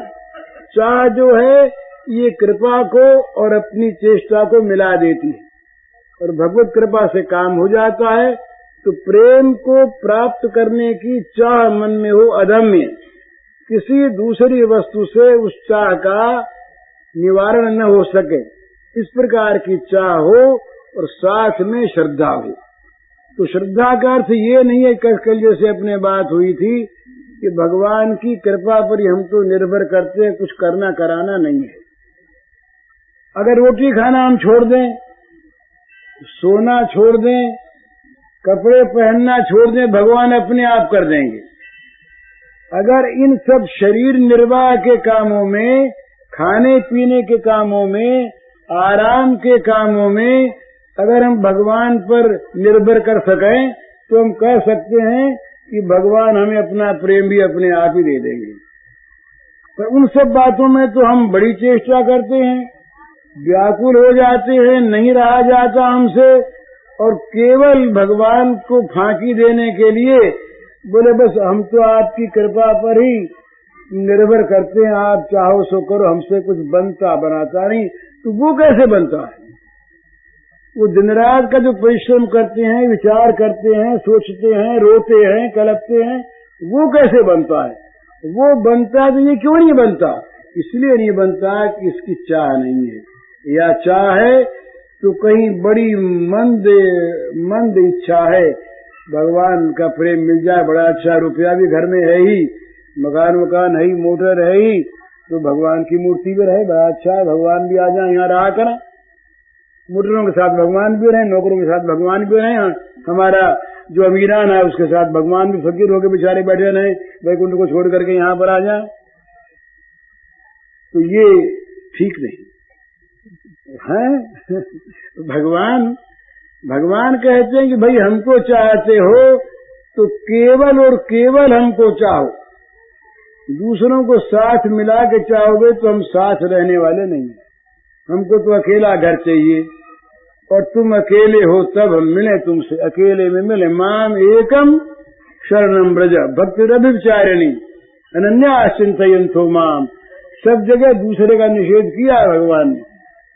चाह जो है ये कृपा को और अपनी चेष्टा को मिला देती है और भगवत कृपा से काम हो जाता है। तो प्रेम को प्राप्त करने की चाह मन में हो अदम्य, किसी दूसरी वस्तु से उस चाह का निवारण न हो सके, इस प्रकार की चाह हो और साथ में श्रद्धा हो। तो श्रद्धा का अर्थ ये नहीं है, कल जैसे अपने बात हुई थी कि भगवान की कृपा पर ही हम तो निर्भर करते हैं, कुछ करना कराना नहीं है। अगर रोटी खाना हम छोड़ दें, सोना छोड़ दें, कपड़े पहनना छोड़ दें, भगवान अपने आप कर देंगे। अगर इन सब शरीर निर्वाह के कामों में, खाने पीने के कामों में, आराम के कामों में अगर हम भगवान पर निर्भर कर सकें तो हम कह सकते हैं कि भगवान हमें अपना प्रेम भी अपने आप ही दे देंगे। पर उन सब बातों में तो हम बड़ी चेष्टा करते हैं, व्याकुल हो जाते हैं, नहीं रहा जाता हमसे, और केवल भगवान को फांकी देने के लिए बोले बस हम तो आपकी कृपा पर ही निर्भर करते हैं, आप चाहो सो करो, हमसे कुछ बनता बनाता नहीं। तो वो कैसे बनता है? वो दिन रात का जो परिश्रम करते हैं, विचार करते हैं, सोचते हैं, रोते हैं, कलपते हैं, वो कैसे बनता है? वो बनता तो ये क्यों नहीं बनता? इसलिए नहीं बनता कि इसकी चाह नहीं है, या चाह है तो कहीं बड़ी मंद इच्छा है, भगवान का प्रेम मिल जाए, बड़ा अच्छा, रुपया भी घर में है ही, मकान है ही, मोटर है ही, तो भगवान की मूर्ति भी रहे, बड़ा अच्छा है, भगवान भी आ जाए, यहाँ रहा करें, मोटरों के साथ भगवान भी रहे, नौकरों के साथ भगवान भी रहे, हमारा जो अमीरान है उसके साथ भगवान भी फकीर होकर बेचारे बैठे रहे, वैकुंठ को छोड़ करके यहाँ पर आ जाए, तो ये ठीक नहीं है। भगवान कहते हैं कि भाई हमको चाहते हो तो केवल और केवल हमको चाहो, दूसरों को साथ मिला के चाहोगे तो हम साथ रहने वाले नहीं हैं। हमको तो अकेला घर चाहिए, और तुम अकेले हो तब हम मिले तुमसे, अकेले में मिले। माम एकम शरणम ब्रज भक्तिरभिचारिणी अनन्या चिंतयन्तो माम। सब जगह दूसरे का निषेध किया है भगवान ने,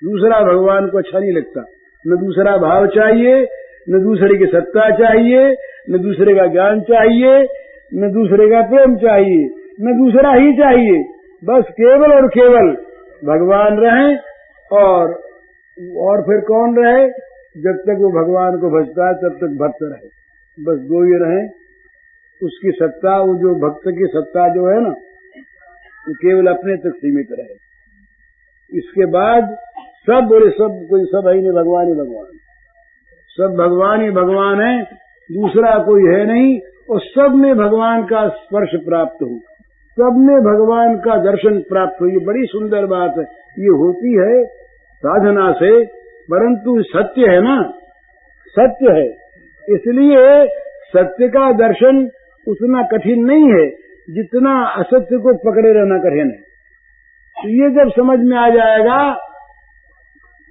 दूसरा भगवान को अच्छा नहीं लगता, न दूसरा भाव चाहिए, न दूसरे की सत्ता चाहिए, न दूसरे का ज्ञान चाहिए, न दूसरे का प्रेम चाहिए, न दूसरा ही चाहिए, बस केवल और केवल भगवान रहें। और फिर कौन रहे? जब तक वो भगवान को भजता है तब तक भक्त रहे, बस दो ही रहे। उसकी सत्ता, वो जो भक्त की सत्ता जो है ना, वो केवल अपने तक सीमित रहे। इसके बाद सब बोले सब कोई सब है ही नहीं, भगवान ही भगवान, सब भगवान ही भगवान है, दूसरा कोई है नहीं। और सब में भगवान का स्पर्श प्राप्त हो, सब में भगवान का दर्शन प्राप्त हो। ये बड़ी सुंदर बात है, ये होती है साधना से, परंतु सत्य है ना, सत्य है, इसलिए सत्य का दर्शन उतना कठिन नहीं है जितना असत्य को पकड़े रहना कठिन है। तो ये जब समझ में आ जाएगा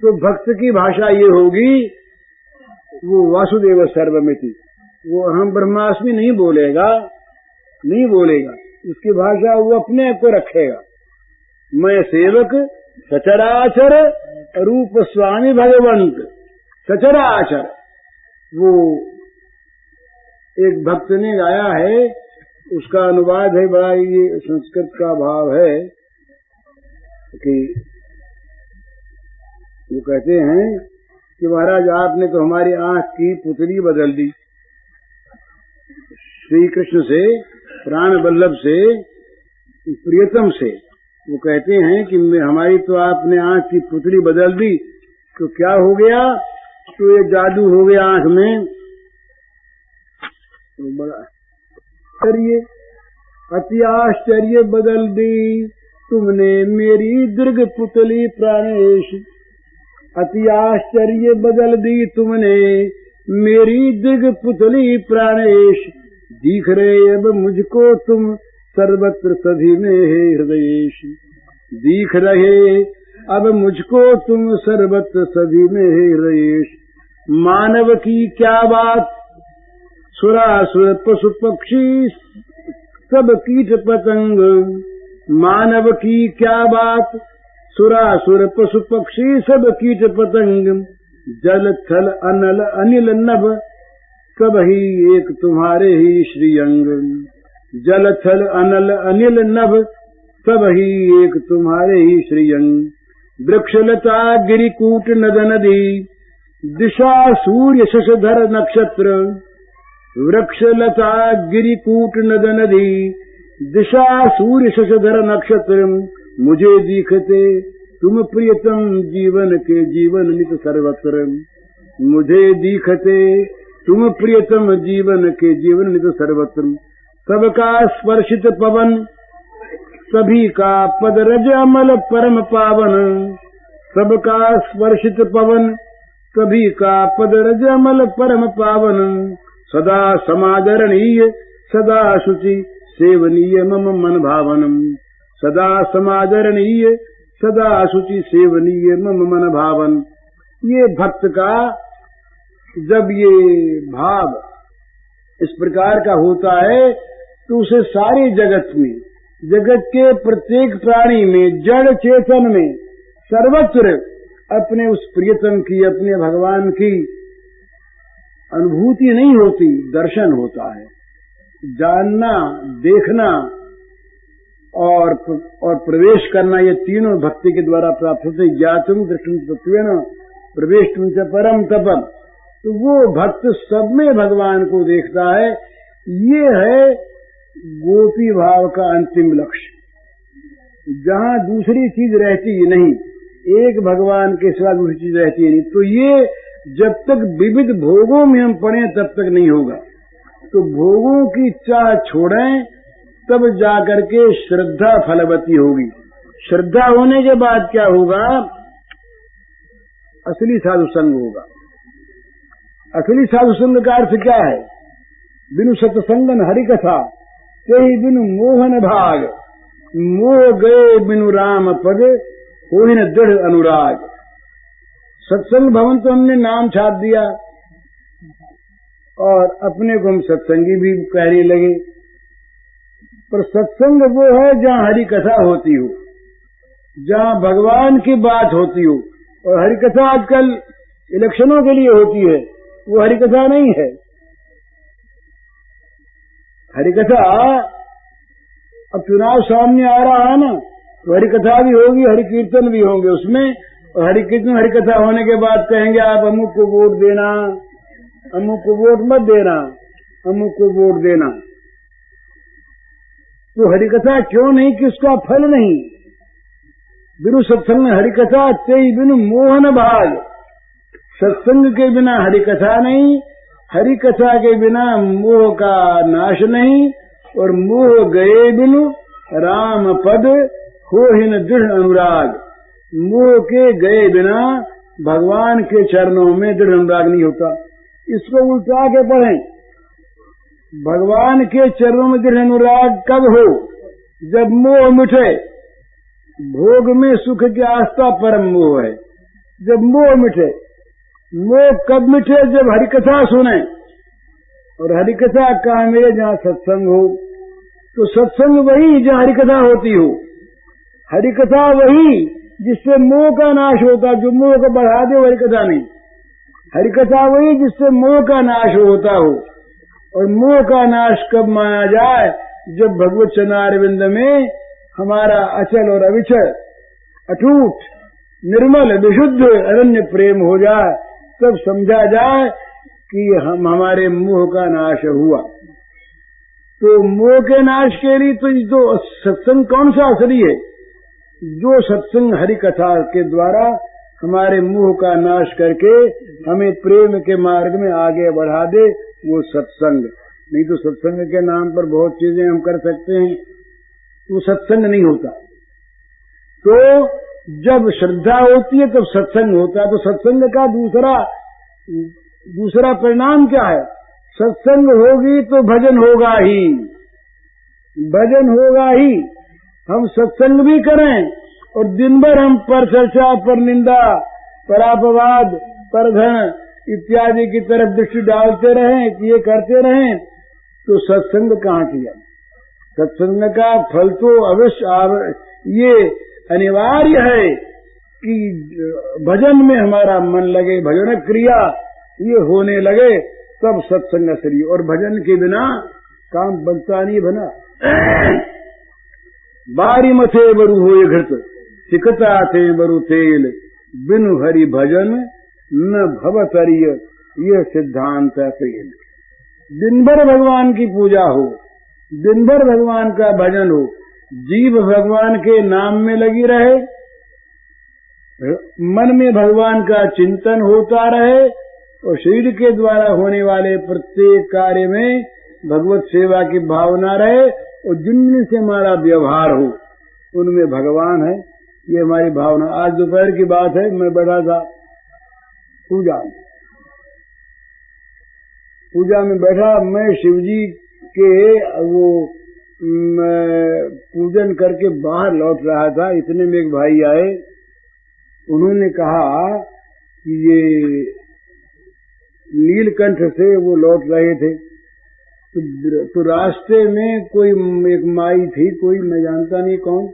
तो भक्त की भाषा ये होगी, वो वासुदेव सर्वमिति, वो अहम ब्रह्मास्मि नहीं बोलेगा, नहीं बोलेगा, उसकी भाषा वो अपने को रखेगा। मैं सेवक सचराचर रूप स्वामी भगवंत, सचराचर। वो एक भक्त ने गाया है, उसका अनुवाद है, बड़ा ये संस्कृत का भाव है कि वो कहते हैं कि महाराज आपने तो हमारी आंख की पुतली बदल दी, श्री कृष्ण से, प्राण वल्लभ से, प्रियतम से। वो कहते हैं कि हमारी तो आपने आंख की पुतली बदल दी, तो क्या हो गया? तो ये जादू हो गया आंख में। तो बड़ा आश्चर्य, अति आश्चर्य बदल दी तुमने मेरी दीर्घ पुतली प्राणेश, अति आश्चर्य बदल दी तुमने मेरी दीर्घ पुतली प्राणेश, दिख रहे अब मुझको तुम सर्वत्र सभी में है हृदयेश, दिख रहे अब मुझको तुम सर्वत्र सभी में है हृदयेश। मानव की क्या बात, सुरासुर पशु पक्षी सब कीट पतंग, मानव की क्या बात, सुरासुर पशु पक्षी सब कीट पतंग, जल थल अनल अनिल नभ सब ही एक तुम्हारे ही श्रीअंग, जल थल अनल अनिल नभ सब ही एक तुम्हारे ही श्रीअंग। वृक्षलता गिरिकूट नद नदी, दिशा सूर्य शशधर नक्षत्र, वृक्षलता गिरिकूट नद नदी, दिशा सूर्य शशधर नक्षत्र मुझे दिखते, तुम प्रियतम जीवन के जीवन नित सर्वत्र। मुझे दिखते तुम प्रियतम जीवन के जीवन नित सर्वत्र। सबका स्पर्शित पवन सभी का पद रज अमल परम पावन। सबका स्पर्शित पवन सभी का पद रज अमल परम पावन। सदा समादरणीय सदा शुचि सेवनीय मम मन भावनम। सदा समादरणीय सदा शुचि सेवनीय मम मन भावन। ये भक्त का जब ये भाव इस प्रकार का होता है तो उसे सारे जगत में, जगत के प्रत्येक प्राणी में, जड़ चेतन में, सर्वत्र अपने उस प्रियतम की, अपने भगवान की अनुभूति नहीं होती, दर्शन होता है। जानना, देखना और प्रवेश करना, ये तीनों भक्ति के द्वारा प्राप्त होते। ज्ञातुम दृष्टुम तत्वेन प्रवेशुम च परम तपम। तो वो भक्त सब में भगवान को देखता है। ये है गोपी भाव का अंतिम लक्ष्य, जहाँ दूसरी चीज रहती ही नहीं, एक भगवान के सिवा दूसरी चीज रहती ही नहीं। तो ये जब तक विविध भोगों में हम पड़े तब तक नहीं होगा। तो भोगों की चाह छोड़ें तब जाकर के श्रद्धा फलवती होगी। श्रद्धा होने के बाद क्या होगा? असली साधु संग होगा। असली साधु संग का अर्थ क्या है? बिनु सत्संगन हरि कथा तेहि बिनु मोहन भाग। मोह गए बिनु राम पद होहि न दृढ़ अनुराग। सत्संग भवन तो हमने नाम छाप दिया और अपने को हम सत्संगी भी कहने लगे, पर सत्संग वो है जहाँ हरि कथा होती हो, जहाँ भगवान की बात होती हो। और हरि कथा आजकल इलेक्शनों के लिए होती है, वो हरि कथा नहीं है। हरि कथा अब चुनाव सामने आ रहा है ना, तो हरि कथा भी होगी, हरि कीर्तन भी होंगे उसमें। और हरि कीर्तन, हरि कथा होने के बाद कहेंगे आप अमुक को वोट देना, अमुक को वोट मत देना, अमुक को वोट देना। तो हरि कथा क्यों नहीं कि उसका फल नहीं। बिनु सत्संग हरि कथा तेई बिनु मोहन भाग। सत्संग के बिना हरि कथा नहीं, हरि कथा के बिना मोह का नाश नहीं, और मोह गए बिनु राम पद होहि न दृढ़ अनुराग। मोह के गए बिना भगवान के चरणों में दृढ़ अनुराग नहीं होता। इसको उल्टा के पढ़ें, भगवान के चरणों में दृढ़ अनुराग कब हो? जब मोह मिटे। भोग में सुख की आस्था परम मोह है। जब मोह मिटे, मोह कब मिटे? जब हरिकथा सुने। और हरिकथा कहाँ मिले? जहाँ सत्संग हो। तो सत्संग वही जहाँ हरिकथा होती हो। हरिकथा वही जिससे मोह का नाश होता, जो मोह को बढ़ा दे वो हरिकथा नहीं। हरिकथा वही जिससे मोह का नाश होता हो। और मोह का नाश कब माना जाए? जब भगवत चरणारविंद में हमारा अचल और अविचल, अटूट, निर्मल, विशुद्ध अरण्य प्रेम हो जाए, तब समझा जाए कि हमारे मोह का नाश हुआ। तो मोह के नाश के लिए तो सत्संग कौन सा असली है? जो सत्संग हरि कथा के द्वारा हमारे मोह का नाश करके हमें प्रेम के मार्ग में आगे बढ़ा दे, वो सत्संग। नहीं तो सत्संग के नाम पर बहुत चीजें हम कर सकते हैं, वो सत्संग नहीं होता। तो जब श्रद्धा होती है तब सत्संग होता है। तो सत्संग का दूसरा परिणाम क्या है? सत्संग होगी तो भजन होगा ही, भजन होगा ही। हम सत्संग भी करें और दिन भर हम पर चर्चा, पर निंदा, पर अपवाद, पर घृण इत्यादि की तरफ दृष्टि डालते रहें, ये करते रहें, तो सत्संग कहाँ किया? सत्संग का फल तो अवश्य ये अनिवार्य है कि भजन में हमारा मन लगे, भजन क्रिया ये होने लगे, तब सत्संग असली। और भजन के बिना काम बनता नहीं बना। बारी मथे बरु होए घृत सिकता थे बरु तेल, बिनु हरि भजन न भवतरिय, ये सिद्धांत है। दिन भर भगवान की पूजा हो, दिन भर भगवान का भजन हो, जीभ भगवान के नाम में लगी रहे, मन में भगवान का चिंतन होता रहे और शरीर के द्वारा होने वाले प्रत्येक कार्य में भगवत सेवा की भावना रहे और जिनसे हमारा व्यवहार हो उनमें भगवान है, ये हमारी भावना। आज दोपहर की बात है, मैं बैठा था पूजा में बैठा, मैं शिवजी के वो पूजन करके बाहर लौट रहा था। इतने में एक भाई आए, उन्होंने कहा कि ये नीलकंठ से वो लौट रहे थे तो रास्ते में कोई एक माई थी, कोई मैं जानता नहीं कौन,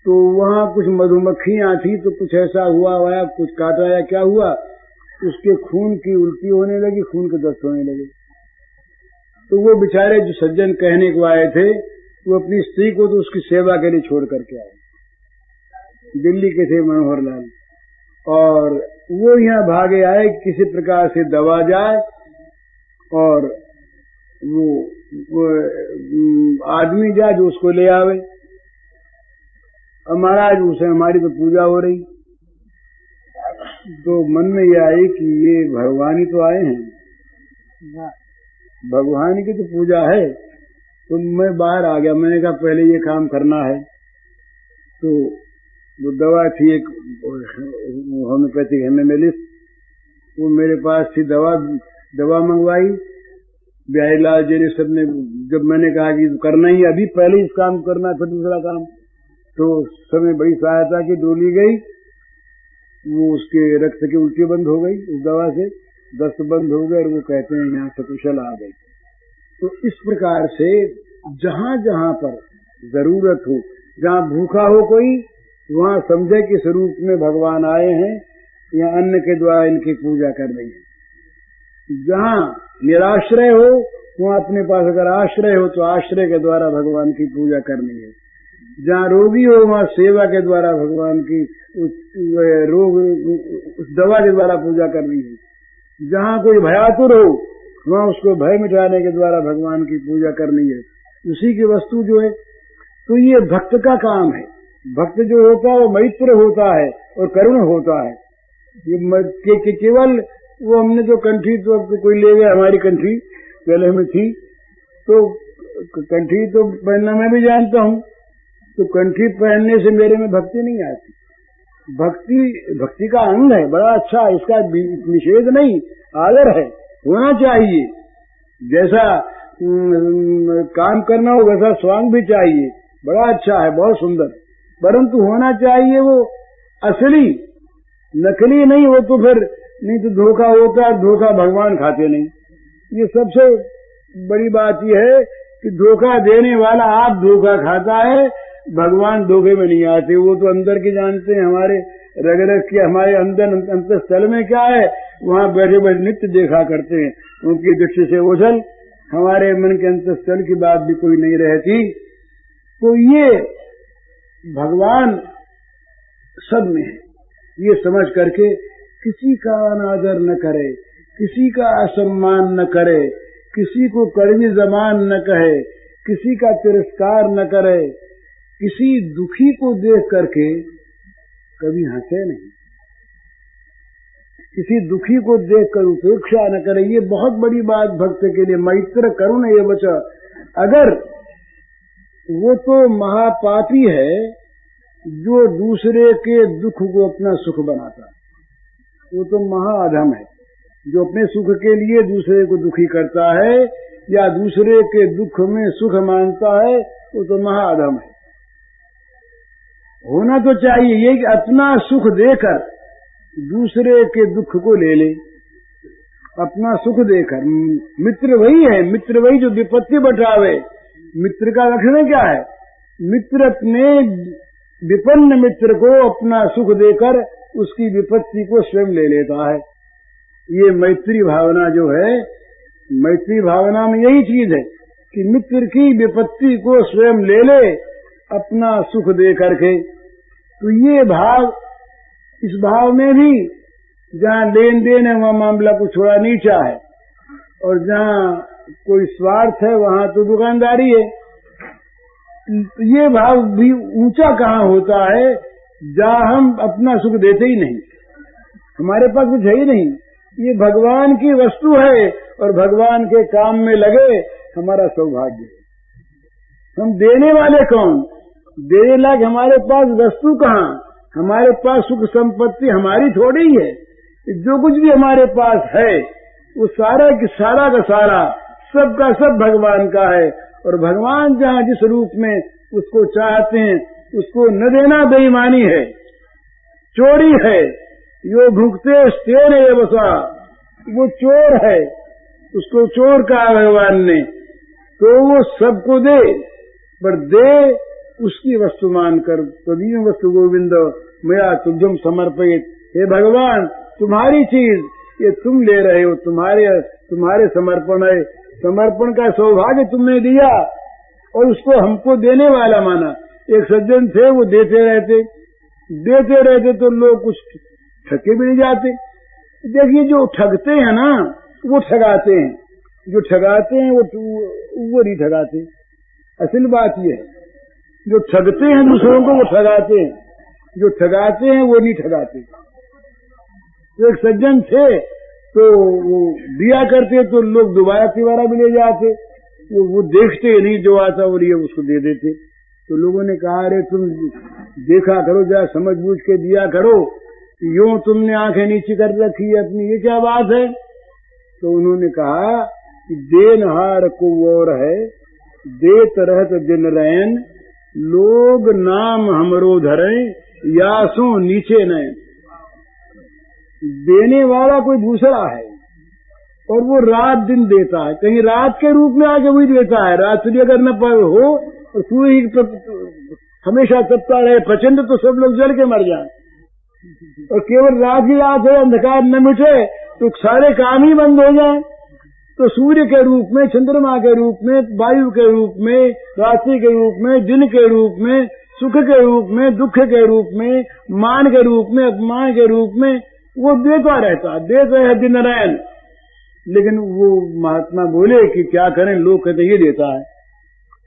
तो वहाँ कुछ मधुमक्खियां थी, तो कुछ ऐसा हुआ या कुछ काटा या क्या हुआ, उसके खून की उल्टी होने लगी, खून के दस्त होने लगे। तो वो बेचारे जो सज्जन कहने को आए थे वो अपनी स्त्री को तो उसकी सेवा के लिए छोड़ करके आए, दिल्ली के थे मनोहर लाल, और वो यहाँ भागे आए किसी प्रकार से दबा जाए और वो आदमी जाए जो उसको ले आवे। महाराज उसे हमारी तो पूजा हो रही, तो मन में ये आई कि ये भगवान ही तो आए हैं, भगवान की तो पूजा है। तो मैं बाहर आ गया, मैंने कहा पहले ये काम करना है। तो वो दवा थी एक होम्योपैथिक हेमेमेलिस्ट, वो मेरे पास थी, दवा मंगवाई। बिहारीलाल जी ने सबने, जब मैंने कहा कि करना ही अभी पहले इस काम करना फिर दूसरा काम, तो समय बड़ी सहायता की, डोली गई, वो उसके रक्त की उल्टी बंद हो गई, उस दवा से दस्त बंद हो गए और वो कहते हैं यहाँ सकुशल आ गई। तो इस प्रकार से जहाँ जहाँ पर जरूरत हो, जहाँ भूखा हो कोई, वहाँ समझे कि स्वरूप में भगवान आए हैं, या अन्न के द्वारा इनकी पूजा कर रही है। जहाँ निराश्रय हो, वहाँ अपने पास अगर आश्रय हो तो आश्रय के द्वारा भगवान की पूजा करनी है। जहाँ रोगी हो वहाँ सेवा के द्वारा भगवान की उस दवा के द्वारा पूजा करनी है। जहाँ कोई भयातुर हो वहाँ उसको भय मिटाने के द्वारा भगवान की पूजा करनी है। उसी की वस्तु जो है, तो ये भक्त का काम है। भक्त जो होता है वो मैत्र होता है और करुण होता है। ये केवल वो हमने जो कंठी, तो अब कोई ले गया हमारी कंठी, पहले हमें थी, तो कंठी तो पहनना मैं भी जानता हूँ, तो कंठी पहनने से मेरे में भक्ति नहीं आती। भक्ति का अंग है, बड़ा अच्छा, इसका निषेध नहीं, आदर है, होना चाहिए। जैसा काम करना हो वैसा स्वांग भी चाहिए, बड़ा अच्छा है, बहुत सुंदर, परंतु होना चाहिए वो असली, नकली नहीं हो तो फिर नहीं तो धोखा होता है, धोखा भगवान खाते नहीं। ये सबसे बड़ी बात यह है कि धोखा देने वाला आप धोखा खाता है, भगवान धोखे में नहीं आते। वो तो अंदर की जानते हैं, हमारे रग रग की, हमारे अंदर अंतस्थल में क्या है, वहाँ बैठे बैठे नित्य देखा करते हैं। उनकी दृष्टि से ओझल हमारे मन के अंतस्थल की बात भी कोई नहीं रहती। तो ये भगवान सब में है, ये समझ करके किसी का अनादर न करे, किसी का असम्मान न करे, किसी को कड़वी जबान न कहे, किसी का तिरस्कार न करे, किसी दुखी को देख करके कभी हंसे नहीं, किसी दुखी को देखकर उपेक्षा न करे। ये बहुत बड़ी बात भक्त के लिए। मैत्र करुण ये बचा, अगर वो तो महापापी है जो दूसरे के दुख को अपना सुख बनाता है, वो तो महाअधम है। जो अपने सुख के लिए दूसरे को दुखी करता है या दूसरे के दुख में सुख मानता है, वो तो महाअधम है। होना तो चाहिए ये कि अपना सुख देकर दूसरे के दुख को ले ले, अपना सुख देकर। मित्र वही है, मित्र वही जो विपत्ति बटावे। मित्र का लक्षण क्या है? मित्र अपने विपन्न मित्र को अपना सुख देकर उसकी विपत्ति को स्वयं ले लेता है। ये मैत्री भावना जो है, मैत्री भावना में यही चीज है कि मित्र की विपत्ति को स्वयं ले ले अपना सुख दे करके। तो ये भाव, इस भाव में भी जहाँ लेन देन है वहाँ मामला को छोड़ा नीचा है, और जहाँ कोई स्वार्थ है वहाँ तो दुकानदारी है। ये भाव भी ऊंचा कहाँ होता है जहाँ हम अपना सुख देते ही नहीं, हमारे पास कुछ है ही नहीं, ये भगवान की वस्तु है और भगवान के काम में लगे हमारा सौभाग्य है। हम देने वाले कौन? देने लायक हमारे पास वस्तु कहाँ? हमारे पास सुख संपत्ति हमारी थोड़ी ही है। जो कुछ भी हमारे पास है वो सारा का सारा सब का सब भगवान का है। और भगवान जहाँ जिस रूप में उसको चाहते हैं उसको न देना बेईमानी है, चोरी है। यो भुगते स्तेन ये बसा, वो चोर है, उसको चोर कहा भगवान ने। तो वो सबको दे, पर दे उसकी वस्तु मानकर। तदीय वस्तु गोविंद मया तुझम समर्पित। हे भगवान, तुम्हारी चीज ये तुम ले रहे हो, तुम्हारे समर्पण है। समर्पण का सौभाग्य तुमने दिया और उसको हमको देने वाला माना। एक सज्जन थे, वो देते रहते तो लोग कुछ ठगे भी नहीं जाते। देखिए, जो ठगते हैं ना वो ठगाते हैं, जो ठगाते हैं वो नहीं ठगाते। असल बात ये है, जो ठगते हैं दूसरों को वो ठगाते हैं, जो ठगाते हैं वो नहीं ठगाते। तो एक सज्जन थे तो वो दिया करते तो लोग दोबारा भी ले जाते। वो देखते नहीं, जो आता वो लिए उसको दे देते। तो लोगों ने कहा, अरे तुम देखा करो, जरा समझ बूझ के दिया करो, यूं तुमने आंखें नीचे कर रखी है अपनी, ये क्या बात है? तो उन्होंने कहा कि देनहार को और है, देत रहत दिन रैन, लोग नाम हमरो धरे, यासों नीचे नैन। देने वाला कोई दूसरा है और वो रात दिन देता है, कहीं रात के रूप में आके वही देता है। रात सूर्य अगर न हो और सूर्य हमेशा तपता रहे प्रचंड, तो सब लोग जल के मर जाए। और केवल रात ही रात है, अंधकार न मिटे तो सारे काम ही बंद हो जाए। तो सूर्य के रूप में, चंद्रमा के रूप में, वायु के रूप में, रात्रि के रूप में, दिन के रूप में, सुख के रूप में, दुख के रूप में, मान के रूप में, अपमान के रूप में वो देता रहता, देता है दिन रैन। लेकिन वो महात्मा बोले कि क्या करें, लोग कहते ये देता है,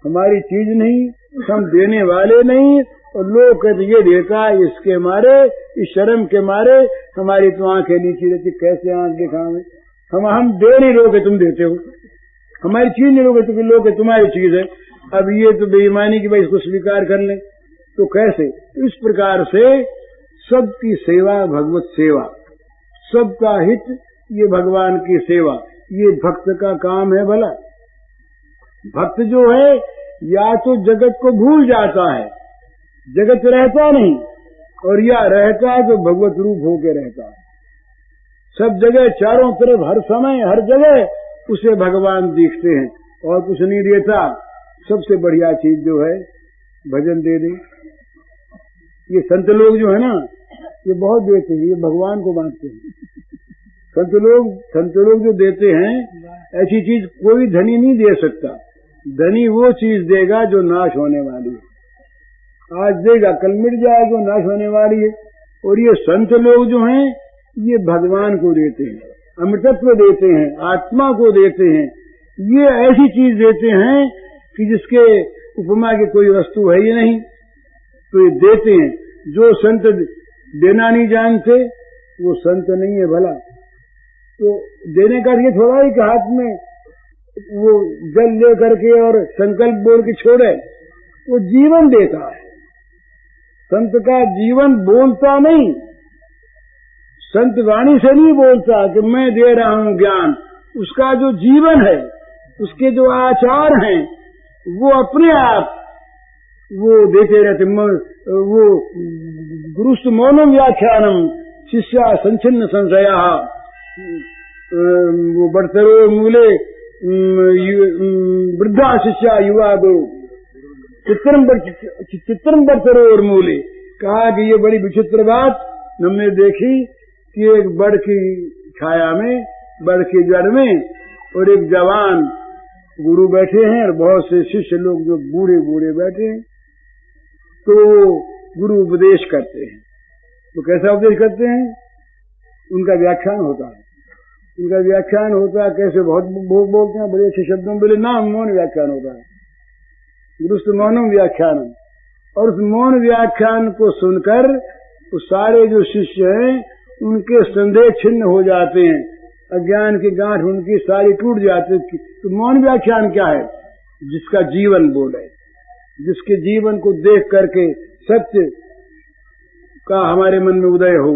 हमारी चीज नहीं, हम देने वाले नहीं, और लोग कहते ये देता है। इसके मारे, इस शर्म के मारे हमारी तो आंखें नीचे रहती। कैसे आंख दिखावे? हम दे नहीं रहोगे, तुम देते हो, हमारी चीज नहीं रहोगे तो लोग तुम्हारी चीज है। अब ये तो बेईमानी की भाई, इसको स्वीकार कर ले तो कैसे? इस प्रकार से सबकी सेवा भगवत सेवा, सबका हित ये भगवान की सेवा, ये भक्त का काम है। भला भक्त जो है या तो जगत को भूल जाता है, जगत रहता नहीं, और या रहता है तो भगवत रूप होके रहता है। सब जगह, चारों तरफ, हर समय, हर जगह उसे भगवान दिखते हैं और कुछ नहीं देता। सबसे बढ़िया चीज जो है भजन दे दे। ये संत लोग जो है ना, ये बहुत देते हैं, ये भगवान को बांटते हैं। संत लोग जो देते हैं, ऐसी चीज कोई धनी नहीं दे सकता। धनी वो चीज देगा जो नाश होने वाली है। आज देगा, कल मिट जाएगा, नाश होने वाली है। और ये संत लोग जो हैं, ये भगवान को देते हैं, अमृतत्व देते हैं, आत्मा को देते हैं। ये ऐसी चीज देते हैं कि जिसके उपमा की कोई वस्तु है ही नहीं, तो ये देते हैं। जो संत देना नहीं जानते वो संत नहीं है। भला तो देने का ये थोड़ा ही कि हाथ में वो जल ले करके और संकल्प बोल के छोड़े, वो जीवन देता है। संत का जीवन बोलता नहीं, संत वाणी से नहीं बोलता कि मैं दे रहा हूं ज्ञान। उसका जो जीवन है, उसके जो आचार हैं, वो अपने आप वो देते रहते। वो गुरुस्त मौनम व्याख्यानम शिष्या संचिन्न संशया, वो बढ़तरो मूले वृद्धा शिष्या युवा दो चित्रम बढ़तरो और मूले। कहा कि ये बड़ी विचित्र बात हमने देखी कि एक बड़ की छाया में, बड़ की जड़ में, और एक जवान गुरु बैठे हैं और बहुत से शिष्य लोग जो बूढ़े बूढ़े बैठे हैं। तो गुरु उपदेश करते हैं। तो कैसा उपदेश करते हैं? उनका व्याख्यान होता है। इनका व्याख्यान होता है कैसे, बहुत बोलते हैं बड़े अच्छे शब्दों में, बोले नाम मौन व्याख्यान होता है, दुरुस्त मौनम व्याख्यानम। और उस मौन व्याख्यान को सुनकर वो सारे जो शिष्य हैं उनके संदेह छिन्न हो जाते हैं, अज्ञान की गांठ उनकी सारी टूट जाती है। तो मौन व्याख्यान क्या है? जिसका जीवन बोले, जिसके जीवन को देख करके सत्य का हमारे मन में उदय हो,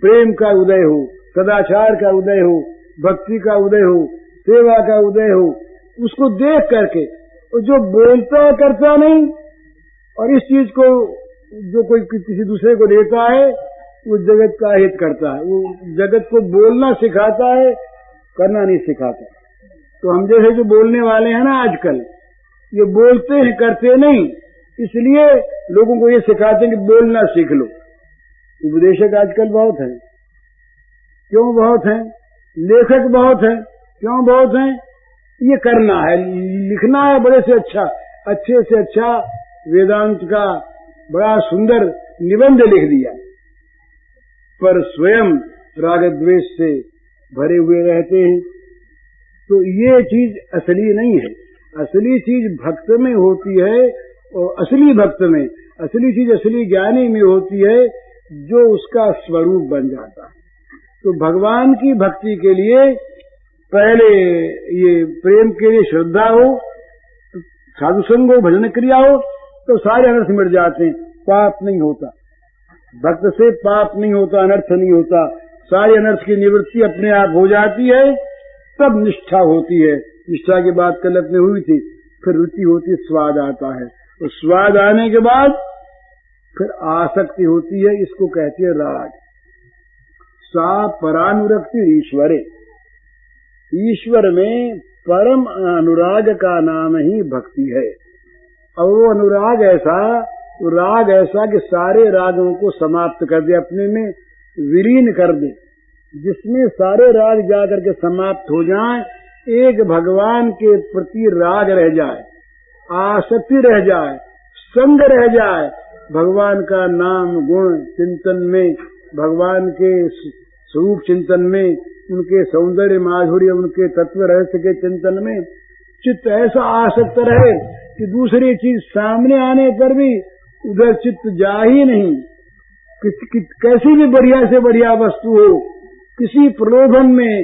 प्रेम का उदय हो, सदाचार का उदय हो, भक्ति का उदय हो, सेवा का उदय हो, उसको देख करके जो बोलता है करता नहीं, और इस चीज को जो कोई किसी दूसरे को देता है वो जगत का हित करता है, वो जगत को बोलना सिखाता है, करना नहीं सिखाता। तो हम जैसे जो बोलने वाले हैं ना आजकल, ये बोलते हैं करते नहीं, इसलिए लोगों को ये सिखाते हैं कि बोलना सीख लो। उपदेशक आजकल बहुत हैं। क्यों बहुत हैं? लेखक बहुत हैं। क्यों बहुत हैं? ये करना है, लिखना है बड़े से अच्छा, अच्छे से अच्छा वेदांत का बड़ा सुंदर निबंध लिख दिया, पर स्वयं राग द्वेष से भरे हुए रहते हैं। तो ये चीज असली नहीं है। असली चीज भक्त में होती है, और असली भक्त में असली चीज असली ज्ञानी में होती है, जो उसका स्वरूप बन जाता है। तो भगवान की भक्ति के लिए पहले ये प्रेम के लिए श्रद्धा हो, साधु संग हो, भजन क्रिया हो, तो सारे अनर्थ मिट जाते हैं, पाप नहीं होता। भक्त से पाप नहीं होता, अनर्थ नहीं होता, सारे अनर्थ की निवृत्ति अपने आप हो जाती है। तब निष्ठा होती है। निष्ठा की बात कल अपने हुई थी। फिर रुचि होती है, स्वाद आता है, और स्वाद आने के बाद फिर आसक्ति होती है, इसको कहती है राग। सा परानुरक्ति ईश्वरे, ईश्वर में परम अनुराग का नाम ही भक्ति है। और वो अनुराग ऐसा, वो राग ऐसा कि सारे रागों को समाप्त कर दे, अपने में विलीन कर दे, जिसमें सारे राग जाकर के समाप्त हो जाएं, एक भगवान के प्रति राग रह जाए, आसक्ति रह जाए, संग रह जाए। भगवान का नाम गुण चिंतन में, भगवान के स्वरूप चिंतन में, उनके सौंदर्य माधुर्य, उनके तत्व रहस्य के चिंतन में चित्त ऐसा आसक्त रहे कि दूसरी चीज सामने आने पर भी उधर चित्त जा ही नहीं। कैसी भी बढ़िया से बढ़िया वस्तु हो, किसी प्रलोभन में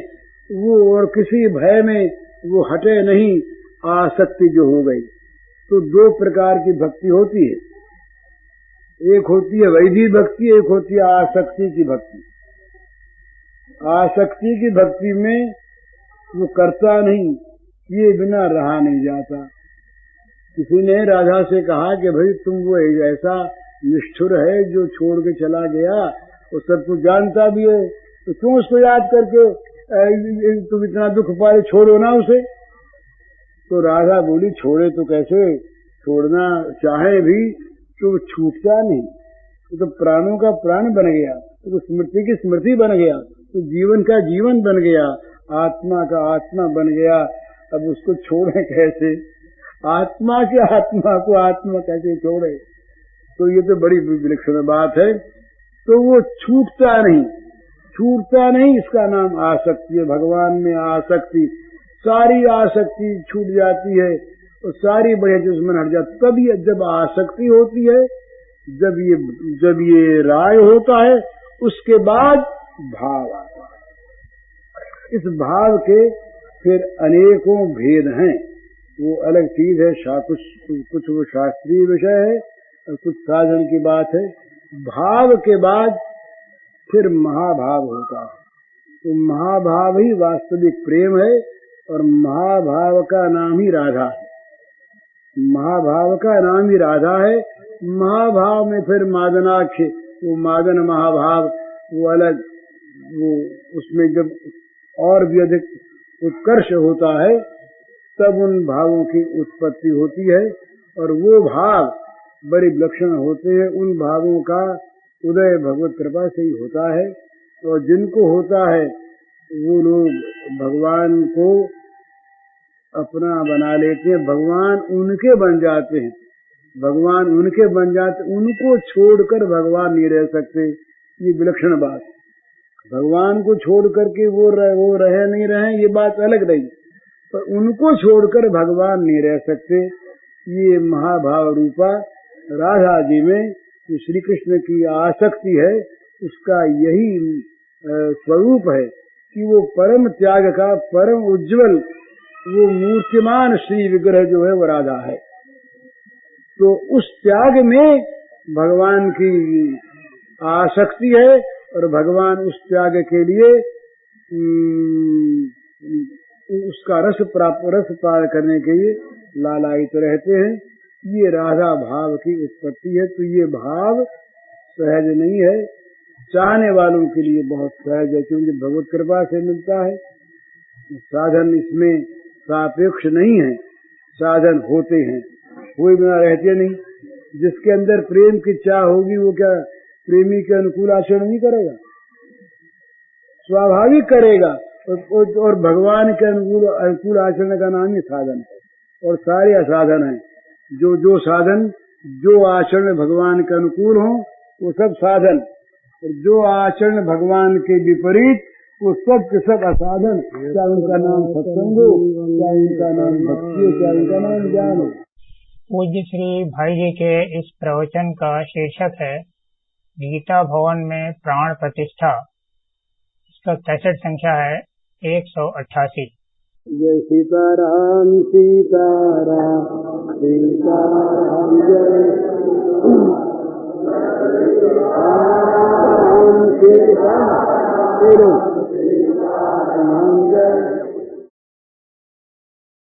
वो और किसी भय में वो हटे नहीं, आसक्ति जो हो गई। तो दो प्रकार की भक्ति होती है, एक होती है वैदिक भक्ति, एक होती है आसक्ति की भक्ति। आसक्ति की भक्ति में वो करता नहीं, ये बिना रहा नहीं जाता। किसी ने राधा से कहा कि भाई तुम वो ऐसा निष्ठुर है जो छोड़ के चला गया, वो सब कुछ जानता भी है, तो क्यों उसको याद करके तुम इतना दुख पाए, छोड़ो ना उसे। तो राधा बोली छोड़े तो कैसे, छोड़ना चाहे भी तो छूटता नहीं, तो प्राणों का प्राण बन गया, तो स्मृति की स्मृति बन गया, तो जीवन का जीवन बन गया, आत्मा का आत्मा बन गया। अब उसको छोड़े कैसे? आत्मा के आत्मा को आत्मा कैसे छोड़े? तो ये तो बड़ी विलक्षण बात है। तो वो छूटता नहीं, छूटता नहीं, इसका नाम आसक्ति है। भगवान में आसक्ति, सारी आसक्ति छूट जाती है और सारी बढ़िया दुश्मन हट जाती। तब ये जब आसक्ति होती है, जब ये राय होता है, उसके बाद भाव आता है। इस भाव के फिर अनेकों भेद हैं, वो अलग चीज है। कुछ वो शास्त्रीय विषय है और कुछ साधन की बात है। भाव के बाद फिर महाभाव होता है। तो महाभाव ही वास्तविक प्रेम है, और महाभाव का नाम ही राधा है। महाभाव का नाम ही राधा है। महाभाव में फिर मादनाक्ष, वो मादन महाभाव, वो अलग, वो उसमें जब और भी अधिक उत्कर्ष होता है, तब उन भावों की उत्पत्ति होती है, और वो भाव बड़े विलक्षण होते हैं। उन भावों का उदय भगवत कृपा से ही होता है, और जिनको होता है वो लोग भगवान को अपना बना लेते हैं, भगवान उनके बन जाते हैं, भगवान उनके बन जाते, उनको छोड़कर भगवान नहीं रह सकते। ये विलक्षण बात। भगवान को छोड़ करके वो रहे नहीं रहे ये बात अलग रही, पर उनको छोड़कर भगवान नहीं रह सकते। ये महाभाव रूपा राधा जी में जो श्री कृष्ण की आसक्ति है उसका यही स्वरूप है कि वो परम त्याग का परम उज्जवल वो मूर्तिमान श्री विग्रह जो है वो राधा है। तो उस त्याग में भगवान की आसक्ति है और भगवान उस त्याग के लिए उसका रस पार करने के लिए लालायित रहते हैं। ये राधा भाव की उत्पत्ति है। तो ये भाव सहज नहीं है, चाहने वालों के लिए बहुत सहज है, क्योंकि भगवत कृपा से मिलता है। साधन इसमें सापेक्ष नहीं है, साधन होते हैं, कोई बिना रहते नहीं। जिसके अंदर प्रेम की चाह होगी वो क्या प्रेमी के अनुकूल आचरण नहीं करेगा? स्वाभाविक करेगा। और भगवान के अनुकूल आचरण का नाम ही साधन है। और सारे असाधन हैं, जो साधन जो आचरण भगवान के अनुकूल हो वो सब साधन, और जो आचरण भगवान के विपरीत वो सब के सब असाधन। चाहे उनका नाम सत्संग हो, चाहे उनका नाम भक्ति हो, चाहे उनका नाम ज्ञान हो। पूज्य श्री भाई जी के इस प्रवचन का शीर्षक है गीता भवन में प्राण प्रतिष्ठा। इसका कैसेट संख्या है 188। जय सीताराम सीताराम सीताराम जय सीताराम सीताराम जय